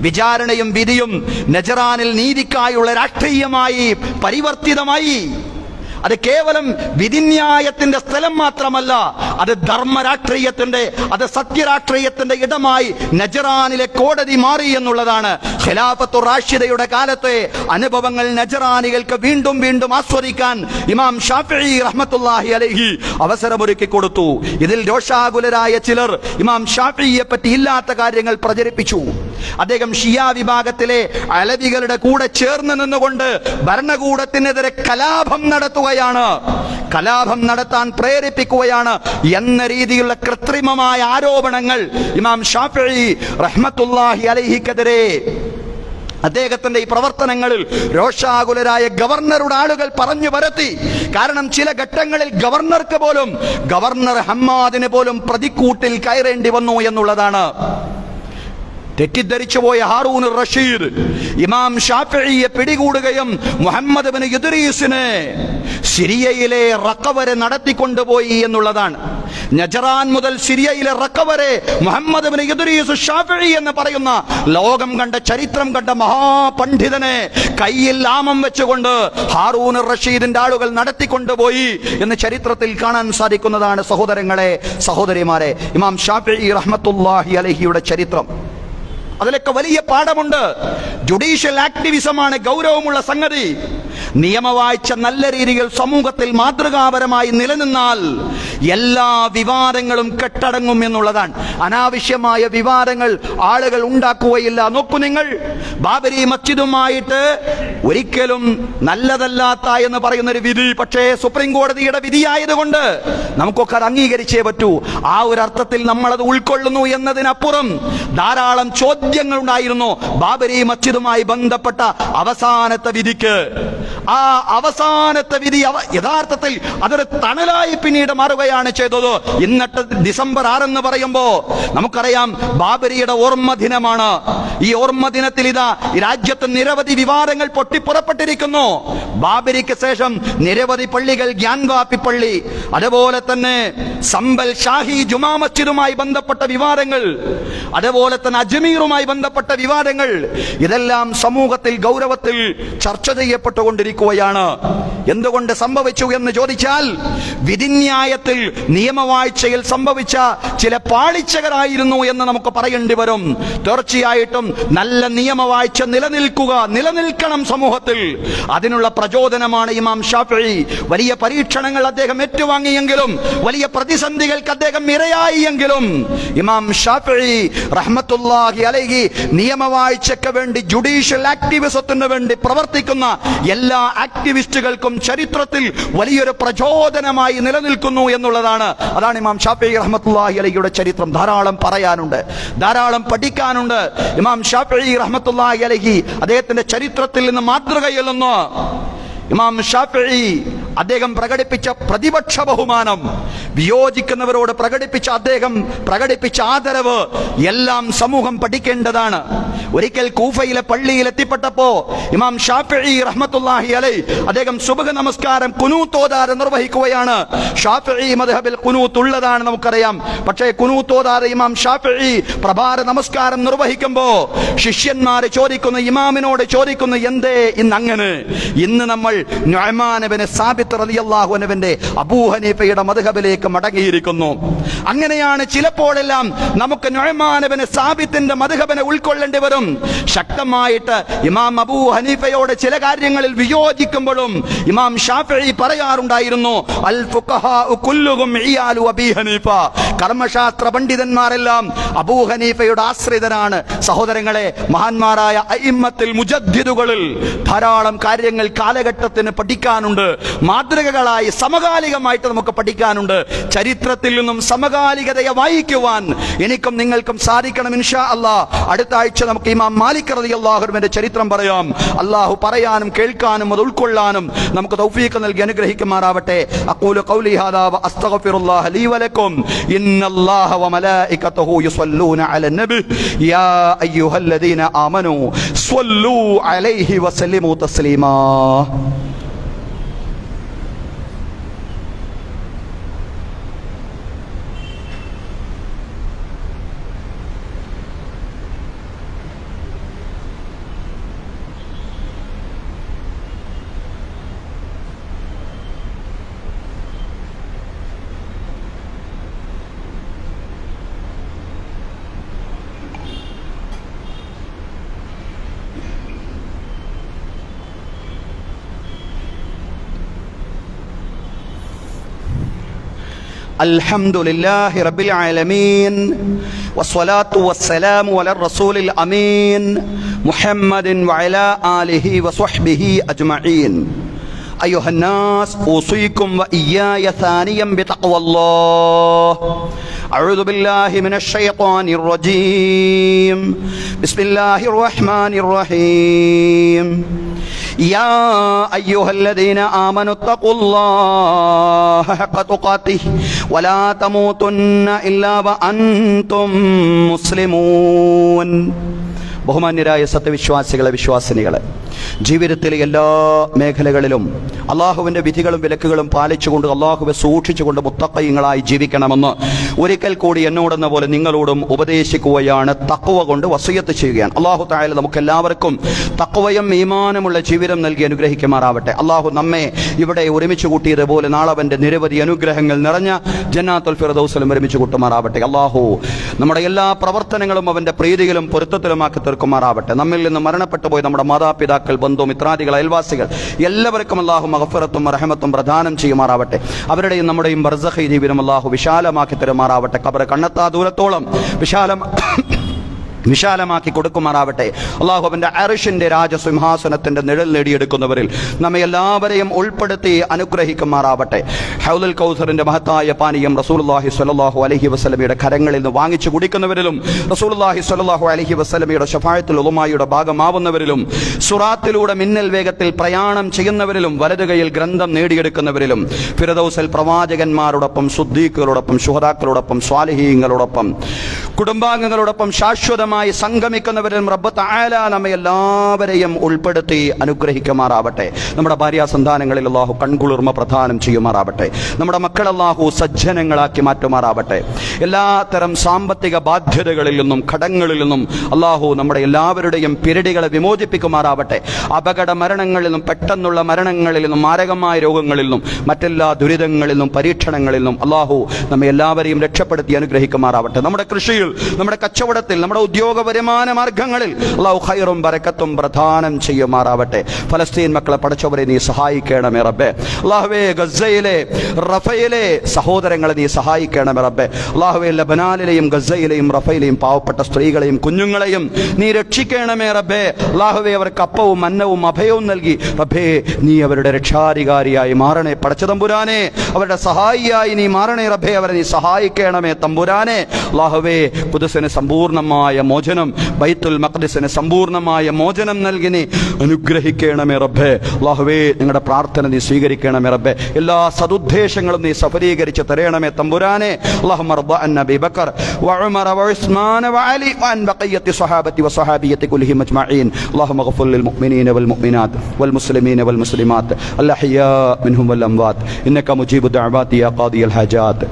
വിചാരണയും വിധിയും നജറാനിൽ നീതിക്കായുള്ള രാഷ്ട്രീയമായി പരിവർത്തിതമായി. അത് കേവലം വിധിന്യായത്തിന്റെ സ്ഥലം മാത്രമല്ല, അത് ധർമ്മരാഷ്ട്രീയത്തിന്റെ, അത് സത്യരാഷ്ട്രീയത്തിന്റെ ഇടമായി നജറാനിലെ കോടതി മാറി എന്നുള്ളതാണ്. ഖിലാഫത്തു റാഷിദയുടെ കാലത്തെ അനുഭവങ്ങൾ നജറാനികൾക്ക് വീണ്ടും വീണ്ടും ആസ്വദിക്കാൻ ഇമാം ഷാഫിഈ റഹ്മത്തുള്ളാഹി അലൈഹി അവസരമൊരുക്കി കൊടുത്തു. ഇതിൽ രോഷാകുലരായ ചിലർ ഇമാം ഷാഫിഈയെ പറ്റി ഇല്ലാത്ത കാര്യങ്ങൾ പ്രചരിപ്പിച്ചു. അദ്ദേഹം ഷിയാ വിഭാഗത്തിലെ അലവികളുടെ കൂടെ ചേർന്ന് നിന്നുകൊണ്ട് ഭരണകൂടത്തിനെതിരെ കലാപം നടത്താൻ പ്രേരിപ്പിക്കുകയാണ് എന്ന രീതിയിലുള്ള കൃത്രിമമായ ആരോപണങ്ങൾ ഇമാം ഷാഫിഈ റഹ്മത്തുള്ളാഹി അലൈഹിക്കെതിരെ അദ്ദേഹത്തിന്റെ ഈ പ്രവർത്തനങ്ങളിൽ രോഷാകുലരായ ഗവർണറുടെ ആളുകൾ പറഞ്ഞു പരത്തി. കാരണം ചില ഘട്ടങ്ങളിൽ ഗവർണർ ഹമ്മാദിന് പോലും പ്രതിക്കൂട്ടിൽ കയറേണ്ടി വന്നു എന്നുള്ളതാണ്. തെറ്റിദ്ധരിച്ചു പോയ ഹാറൂൻ റഷീദ് ഇമാം ഷാഫിഈയെ പിടികൂടുകയും മുഹമ്മദ് ബിൻ ഇദ്രീസിനെ സിറിയയിലെ റഖ വരെ നടത്തിക്കൊണ്ടുപോയി എന്നുള്ളതാണ്. നജറാൻ മുതൽ സിറിയയിലെ റക്ക വരെ മുഹമ്മദ് ഇബ്നു ഇദ്രീസ് ശാഫിഈ എന്ന് പറയുന്ന ലോകം കണ്ട ചരിത്രം കണ്ട മഹാപണ്ഡിതനെ കയ്യിൽ ആമം വെച്ചുകൊണ്ട് ഹാറൂൻ റഷീദിന്റെ ആളുകൾ നടത്തിക്കൊണ്ടുപോയി എന്ന് ചരിത്രത്തിൽ കാണാൻ സാധിക്കുന്നതാണ്. സഹോദരങ്ങളെ, സഹോദരിമാരെ, ഇമാം ശാഫിഈ റഹ്മത്തുള്ളാഹി അലൈഹിയുടെ ചരിത്രം, അതിലൊക്കെ വലിയ പാഠമുണ്ട്. ജുഡീഷ്യൽ ആക്ടിവിസമാണ് ഗൗരവമുള്ള സംഗതി. നിയമവാഴ്ച നല്ല രീതിയിൽ സമൂഹത്തിൽ മാതൃകാപരമായി നിലനിന്നാൽ എല്ലാ വിവാദങ്ങളും കെട്ടടങ്ങും എന്നുള്ളതാണ്. അനാവശ്യമായ വിവാദങ്ങൾ ആളുകൾ ഉണ്ടാക്കുകയില്ല. നോക്കൂ നിങ്ങൾ, ബാബരി മസ്ജിദുമായിട്ട് ഒരിക്കലും നല്ലതല്ലാത്ത എന്ന് പറയുന്ന ഒരു വിധി, പക്ഷേ സുപ്രീം കോടതിയുടെ വിധിയായതുകൊണ്ട് നമുക്കൊക്കെ അത് അംഗീകരിച്ചേ പറ്റൂ. ആ ഒരു അർത്ഥത്തിൽ നമ്മളത് ഉൾക്കൊള്ളുന്നു എന്നതിനപ്പുറം ധാരാളം ചോദ്യങ്ങൾ ഉണ്ടായിരുന്നു ബാബരി മസ്ജിദുമായി ബന്ധപ്പെട്ട അവസാനത്തെ വിധിക്ക്. ആ അവസാനത്തെ വിധി യഥാർത്ഥത്തിൽ അതൊരു തണലായി പിന്നീട് മാറുകയാണ് ചെയ്തത്. ഇന്നത്തെ ഡിസംബർ 6 എന്ന് പറയുമ്പോ നമുക്കറിയാം ബാബരിയുടെ ഓർമ്മ ദിനമാണ്. ഈ ഓർമ്മ ദിനത്തിൽ ഇതാ രാജ്യത്ത് നിരവധി വിവാദങ്ങൾ പൊട്ടിപ്പുറപ്പെട്ടിരിക്കുന്നു. ബാബരിക്ക് ശേഷം നിരവധി പള്ളികൾ, ഗ്യാൻവാപ്പി പള്ളി, അതുപോലെ തന്നെ സമ്പൽ ഷാഹി ജുമാ മസ്ജിദുമായി ബന്ധപ്പെട്ട വിവാദങ്ങൾ, അതുപോലെ തന്നെ അജ്മീറുമായി ബന്ധപ്പെട്ട വിവാദങ്ങൾ, ഇതെല്ലാം സമൂഹത്തിൽ ഗൗരവത്തിൽ ചർച്ച ചെയ്യപ്പെട്ടുകൊണ്ടിരിക്കുകയാണ്. എന്തുകൊണ്ട് സംഭവിച്ചു എന്ന് ചോദിച്ചാൽ, വിധിന്യായത്തിൽ നിയമവാഴ്ചയിൽ സംഭവിച്ച ചില പാളിച്ചകളായിരുന്നു എന്ന് നമുക്ക് പറയേണ്ടി വരും. തീർച്ചയായിട്ടും നല്ല നിയമവാഴ്ച നിലനിൽക്കണം സമൂഹത്തിൽ. അതിനുള്ള പ്രചോദനമാണ് ഇമാം ഷാഫിഈ. വലിയ പരീക്ഷണങ്ങൾ അദ്ദേഹം ഏറ്റുവാങ്ങിയെങ്കിലും, വലിയ പ്രതിസന്ധികൾക്ക് അദ്ദേഹം ഇരയായി എങ്കിലും, ഇമാം ഷാഫിഈ റഹ്മത്തുള്ളാഹി അലൈഹി നിയമവാഴ്ചയ്ക്ക് വേണ്ടി, ജുഡീഷ്യൽ ആക്ടിവിസത്തിന് വേണ്ടി പ്രവർത്തിക്കുന്ന എല്ലാ ആക്ടിവിസ്റ്റുകൾക്കും ചരിത്രത്തിൽ വലിയൊരു പ്രചോദനമായി നിലനിൽക്കുന്നു എന്നുള്ളതാണ്. അതാണ് ഇമാം ഷാഫിഈ റഹ്മത്തുള്ളാഹി അലൈഹിയുടെ ചരിത്രം. ധാരാളം പറയാനുണ്ട്, ധാരാളം പഠിക്കാനുണ്ട്. ഇമാം ഷാഫിഈ റഹ്മത്തുള്ളാഹി അലൈഹി അദ്ദേഹത്തിന്റെ ചരിത്രത്തിൽ നിന്ന് മാതൃകയിൽ നിന്ന് ഇമാം ഷാഫിഈ അദ്ദേഹം പ്രകടിപ്പിച്ച പ്രതിപക്ഷ ബഹുമാനം, വിയോജിക്കുന്നവരോട് അദ്ദേഹം പ്രകടിപ്പിച്ച ആദരവ് എല്ലാം സമൂഹം പഠിക്കേണ്ടതാണ്. ഒരിക്കൽ കൂഫയിലെ പള്ളിയിൽ എത്തിപ്പെട്ടപ്പോ ഇമാം ഷാഫിഈ റഹ്മത്തുള്ളാഹി അലൈഹി അദ്ദേഹം സുബ്ഹ് നമസ്കാരം ഖുനൂത്ത് ഓതാതെ നിർവഹിക്കുകയാണ്. ഷാഫിഈ മദ്ഹബിൽ ഖുനൂത്ത് ഉള്ളതാണ് നമുക്കറിയാം. പക്ഷേ ഖുനൂത്ത് ഓതാതെ ഇമാം ഷാഫിഈ പ്രഭാത നമസ്കാരം നിർവഹിക്കുമ്പോ ശിഷ്യന്മാര് ചോദിക്കുന്നു, ഇമാമിനോട് ചോദിക്കുന്നു, എന്തേ ഇന്ന് അങ്ങനെ? ഇന്ന് നമ്മൾ നുഅ്മാൻ ഇബ്നു സാബിത്ത് റളിയല്ലാഹു അൻഹുവിന്റെ അബൂ ഹനീഫയുടെ മദ്ഹബിലേക്ക് മടങ്ങിയിരിക്കുന്നു. അങ്ങനെയാണ് ചിലപ്പോഴെല്ലാം നമുക്ക് നുഅ്മാൻ ഇബ്നു സാബിത്തിന്റെ മദ്ഹബിനെ ഉൾക്കൊള്ളേണ്ടി വരും. ശക്തമായിട്ട് ഇമാം അബൂ ഹനീഫയോട് ചില കാര്യങ്ങളിൽ വിയോജിക്കുമ്പോഴും ഇമാം ഷാഫിഈ പറയാറുണ്ടായിരുന്നു, അൽ ഫുഖഹാഉ കുല്ലുഹും ഇയാലു അബീ ഹനീഫ. കർമ്മശാസ്ത്ര പണ്ഡിതന്മാരെല്ലാം അബൂ ഹനീഫയുടെ ആശ്രിതരാണ്. സഹോദരങ്ങളെ, മഹാന്മാരായ അഇമ്മത്തിൽ മുജദ്ദിദുകളിൽ ധാരാളം കാര്യങ്ങൾ കാലഘട്ടത്തിന് പഠിക്കാനുണ്ട്. മാതൃകകളായി സമകാലികമായിട്ട് നമുക്ക് പഠിക്കാനുണ്ട്. ചരിത്രത്തിൽ നിന്നും സമകാലികതയെ വായിക്കുവാൻ എനിക്കും നിങ്ങൾക്കും സാധിക്കണം ഇൻഷാ അല്ലാഹ്. അടുത്ത ആഴ്ച നമുക്ക് ഇമാം മാലിക് റളിയല്ലാഹു അൻഹുവിന്റെ ചരിത്രം പറയാം. അല്ലാഹു പറയാനും കേൾക്കാനും അത് ഉൾക്കൊള്ളാനും നമുക്ക് തൗഫീഖ് നൽകി അനുഗ്രഹിക്കുമാറാവട്ടെ. അഖൂലു ഖൗലി ഹാദാ വ അസ്തഗ്ഫിറുല്ലാഹ ലീ വലക്കും. ഇന്നല്ലാഹ വ മലായികതഹു യുസല്ലൂന അലൻ നബി യാ അയ്യുഹല്ലദീന ആമനൂ സ്വല്ലൂ അലൈഹി വസല്ലിമു തസ്ലീമാ. الحمد لله رب العالمين والصلاة والسلام على الرسول الأمين محمد وعلى آله وصحبه أجمعين. أيها الناس، أوصيكم وإياي ثانيا بتقوى الله. أعوذ بالله من الشيطان الرجيم. بسم الله الرحمن الرحيم. يا أيها الذين آمنوا اتقوا الله حق تقاته ولا تموتن إلا وأنتم مسلمون. ബഹുമാന്യരായ സത്യവിശ്വാസികളെ, വിശ്വാസിനികളെ, ജീവിതത്തിലെ എല്ലാ മേഖലകളിലും അള്ളാഹുവിൻ്റെ വിധികളും വിലക്കുകളും പാലിച്ചുകൊണ്ട് അള്ളാഹുവെ സൂക്ഷിച്ചുകൊണ്ട് മുത്തഖീങ്ങളായി ജീവിക്കണമെന്ന് ഒരിക്കൽ കൂടി എന്നോടെന്ന പോലെ നിങ്ങളോടും ഉപദേശിക്കുകയാണ്. തഖ്വ കൊണ്ട് വസിയത്ത് ചെയ്യുകയാണ്. അള്ളാഹു തആല നമുക്കെല്ലാവർക്കും തഖ്വയും ഈമാനുമുള്ള ജീവിതം നൽകി അനുഗ്രഹിക്കുമാറാവട്ടെ. അള്ളാഹു നമ്മെ ഇവിടെ ഒരുമിച്ച് കൂട്ടിയതുപോലെ നാളെ അവൻ്റെ നിരവധി അനുഗ്രഹങ്ങൾ നിറഞ്ഞ ജന്നാത്തുൽ ഫിർദൗസിലും ഒരുമിച്ച് കൂട്ടുമാറാവട്ടെ. അള്ളാഹു നമ്മുടെ എല്ലാ പ്രവർത്തനങ്ങളും അവൻ്റെ പ്രീതിയിലും പൊരുത്തത്തിലുമാക്കി തീർക്കുമാറാവട്ടെ. നമ്മിൽ നിന്ന് മരണപ്പെട്ടു പോയി നമ്മുടെ മാതാപിതാക്കൾ, ബന്ധു, മിത്രാദികൾ, അയൽവാസികൾ എല്ലാവർക്കും അള്ളാഹു മഗ്ഫിറത്തും റഹ്മത്തും പ്രദാനം ചെയ്യുമാറാവട്ടെ. അവരുടെയും നമ്മുടെയും ബർസഖി ജീവിതം അള്ളാഹു വിശാലമാക്കി തരുമാറാവട്ടെ. ഖബർ കണ്ണെത്താ ദൂരത്തോളം വിശാലമാക്കി കൊടുക്കുമാറാവട്ടെ. അള്ളാഹു അവൻ്റെ അർശിൻ്റെ രാജസിംഹാസനത്തിൻ്റെ നിഴൽ നേടിയെടുക്കുന്നവരിൽ നമ്മെ എല്ലാവരെയും ഉൾപ്പെടുത്തി അനുഗ്രഹിക്കുമാറാവട്ടെ. ഹൗലുൽ കൗസറിൻ്റെ മഹത്തായ പാനീയം റസൂലുള്ളാഹി സ്വല്ലല്ലാഹു അലൈഹി വസല്ലമയുടെ കരങ്ങളിൽ നിന്ന് വാങ്ങിച്ചു കുടിക്കുന്നവരിലും റസൂലുള്ളാഹി സ്വല്ലല്ലാഹു അലൈഹി വസല്ലമയുടെ ശഫാഅത്തുൽ ഉലമായുടെ ഭാഗമാവുന്നവരിലും സുറാത്തിലൂടെ മിന്നൽ വേഗത്തിൽ പ്രയാണം ചെയ്യുന്നവരിലും വലതുകൈയിൽ ഗ്രന്ഥം നേടിയെടുക്കുന്നവരിലും ഫിർദൗസിൽ പ്രവാചകന്മാരോടൊപ്പം സുദ്ദീഖുകളോടൊപ്പം ശുഹദാക്കളോടൊപ്പം സ്വാലിഹീങ്ങളോടൊപ്പം കുടുംബാംഗങ്ങളോടൊപ്പം ശാശ്വത സംഗമിക്കുന്നവരും റബ്ബ് തആല നമ്മെ എല്ലാവരെയും ഉൾപ്പെടുത്തി അനുഗ്രഹിക്കുമാറാവട്ടെ. നമ്മുടെ ഭാര്യ സന്താനങ്ങളിൽ അല്ലാഹു കൺകുളിർമ പ്രദാനം ചെയ്യുമാറാവട്ടെ. നമ്മുടെ മക്കൾ അല്ലാഹു സജ്ജനങ്ങളാക്കി മാറ്റുമാറാവട്ടെ. എല്ലാത്തരം സാമ്പത്തിക ബാധ്യതകളിൽ നിന്നും കടങ്ങളിൽ നിന്നും അല്ലാഹു നമ്മുടെ എല്ലാവരുടെയും പിരടികളെ വിമോചിപ്പിക്കുമാറാവട്ടെ. അപകട മരണങ്ങളിൽ നിന്നും, പെട്ടെന്നുള്ള മരണങ്ങളിൽ നിന്നും, മാരകമായ രോഗങ്ങളിൽ നിന്നും, മറ്റെല്ലാ ദുരിതങ്ങളിൽ നിന്നും, പരീക്ഷണങ്ങളിൽ നിന്നും അല്ലാഹു നമ്മെ എല്ലാവരെയും രക്ഷപ്പെടുത്തി അനുഗ്രഹിക്കുമാറാവട്ടെ. നമ്മുടെ കൃഷിയിൽ, നമ്മുടെ കച്ചവടത്തിൽ, നമ്മുടെ ഉദ്യോഗ വരുമാന മാർഗങ്ങളിൽ അല്ലാഹു ഖൈറും ബറക്കത്തും പ്രദാനം ചെയ്യുമാറാവട്ടെ. ഫലസ്തീൻ മക്കളെ പടച്ചവരെ നീ സഹായിക്കണമേ റബ്ബേ. അല്ലാഹുവേ ഗസയിലെ റഫയിലെ സഹോദരങ്ങളെ നീ സഹായിക്കണമേ റബ്ബേ. അല്ലാഹുവേ ലബനാനിലെയും ഗസയിലെയും റഫയിലെയും പാവപ്പെട്ട സ്ത്രീകളെയും കുഞ്ഞുങ്ങളെയും നീ രക്ഷിക്കണമേ റബ്ബേ. അല്ലാഹുവേ അവർക്ക് അപ്പവും അന്നവും അഭയവും നൽകി റബ്ബേ നീ അവരുടെ രക്ഷാധികാരിയായി മാറണേ പടച്ചതമ്പുരാനെ. അവരുടെ സഹായിയായി നീ മാറണേ റബ്ബേ. അവരെ നീ സഹായിക്കണമേ തമ്പുരാനെ. അല്ലാഹുവേ ഖുദ്സിന് സമ്പൂർണ്ണമായ മോചനം, ബൈത്തുൽ മഖ്ദിസിന് സമ്പൂർണ്ണമായ മോചനം നൽകി നീ അനുഗ്രഹിക്കണമേ റബ്ബേ. അല്ലാഹുവേ നിങ്ങളുടെ പ്രാർത്ഥന നീ സ്വീകരിക്കണമേ റബ്ബേ. എല്ലാ സദുദ്ദേശങ്ങളും നീ സഫലീകരിച്ച് തരണമേ തമ്പുരാനെ. അല്ലാഹുമ്മ റബ്ബ അൻ നബി ബക്കർ വഉമർ വഉസ്മാൻ വഅലി വഅൻ ബഖിയത്തി സ്വഹാബത്തി വസ്വഹാബിയത്തി കുല്ലിഹിം അജ്മഈൻ. അല്ലാഹുമ്മ ഗ്ഫിർ ലിൽ മുഅ്മിനീന വൽ മുഅ്മിനാത്ത് വൽ മുസ്ലിമീന വൽ മുസ്ലിമാത്ത് അൽഅഹ്യാ മിൻഹും വൽ അംവാത്ത് ഇന്നക മുജീബു ദഅവാതി യാ ഖാദിയൽ ഹാജാത്ത്.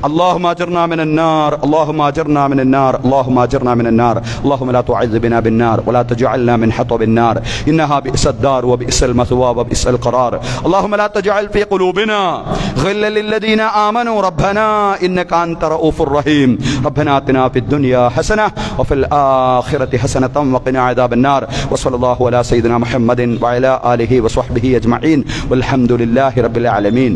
അല്ലാഹുമ്മ അജിർനാ മിനൻ നാർ, അല്ലാഹുമ്മ അജിർനാ മിനൻ നാർ, അല്ലാഹുമ്മ അജിർനാ മിനൻ النار. اللهم لا تعذبنا بالنار ولا تجعلنا من حطب النار إنها بئس الدار وبئس المثوى وبئس القرار. اللهم لا تجعل في قلوبنا غلا للذين آمنوا ربنا إنك أنت رؤوف رحيم. ربنا آتنا في الدنيا حسنة وفي الآخرة حسنة وقنا عذاب النار. وصلى الله على سيدنا محمد وعلى آله وصحبه أجمعين والحمد لله رب العالمين.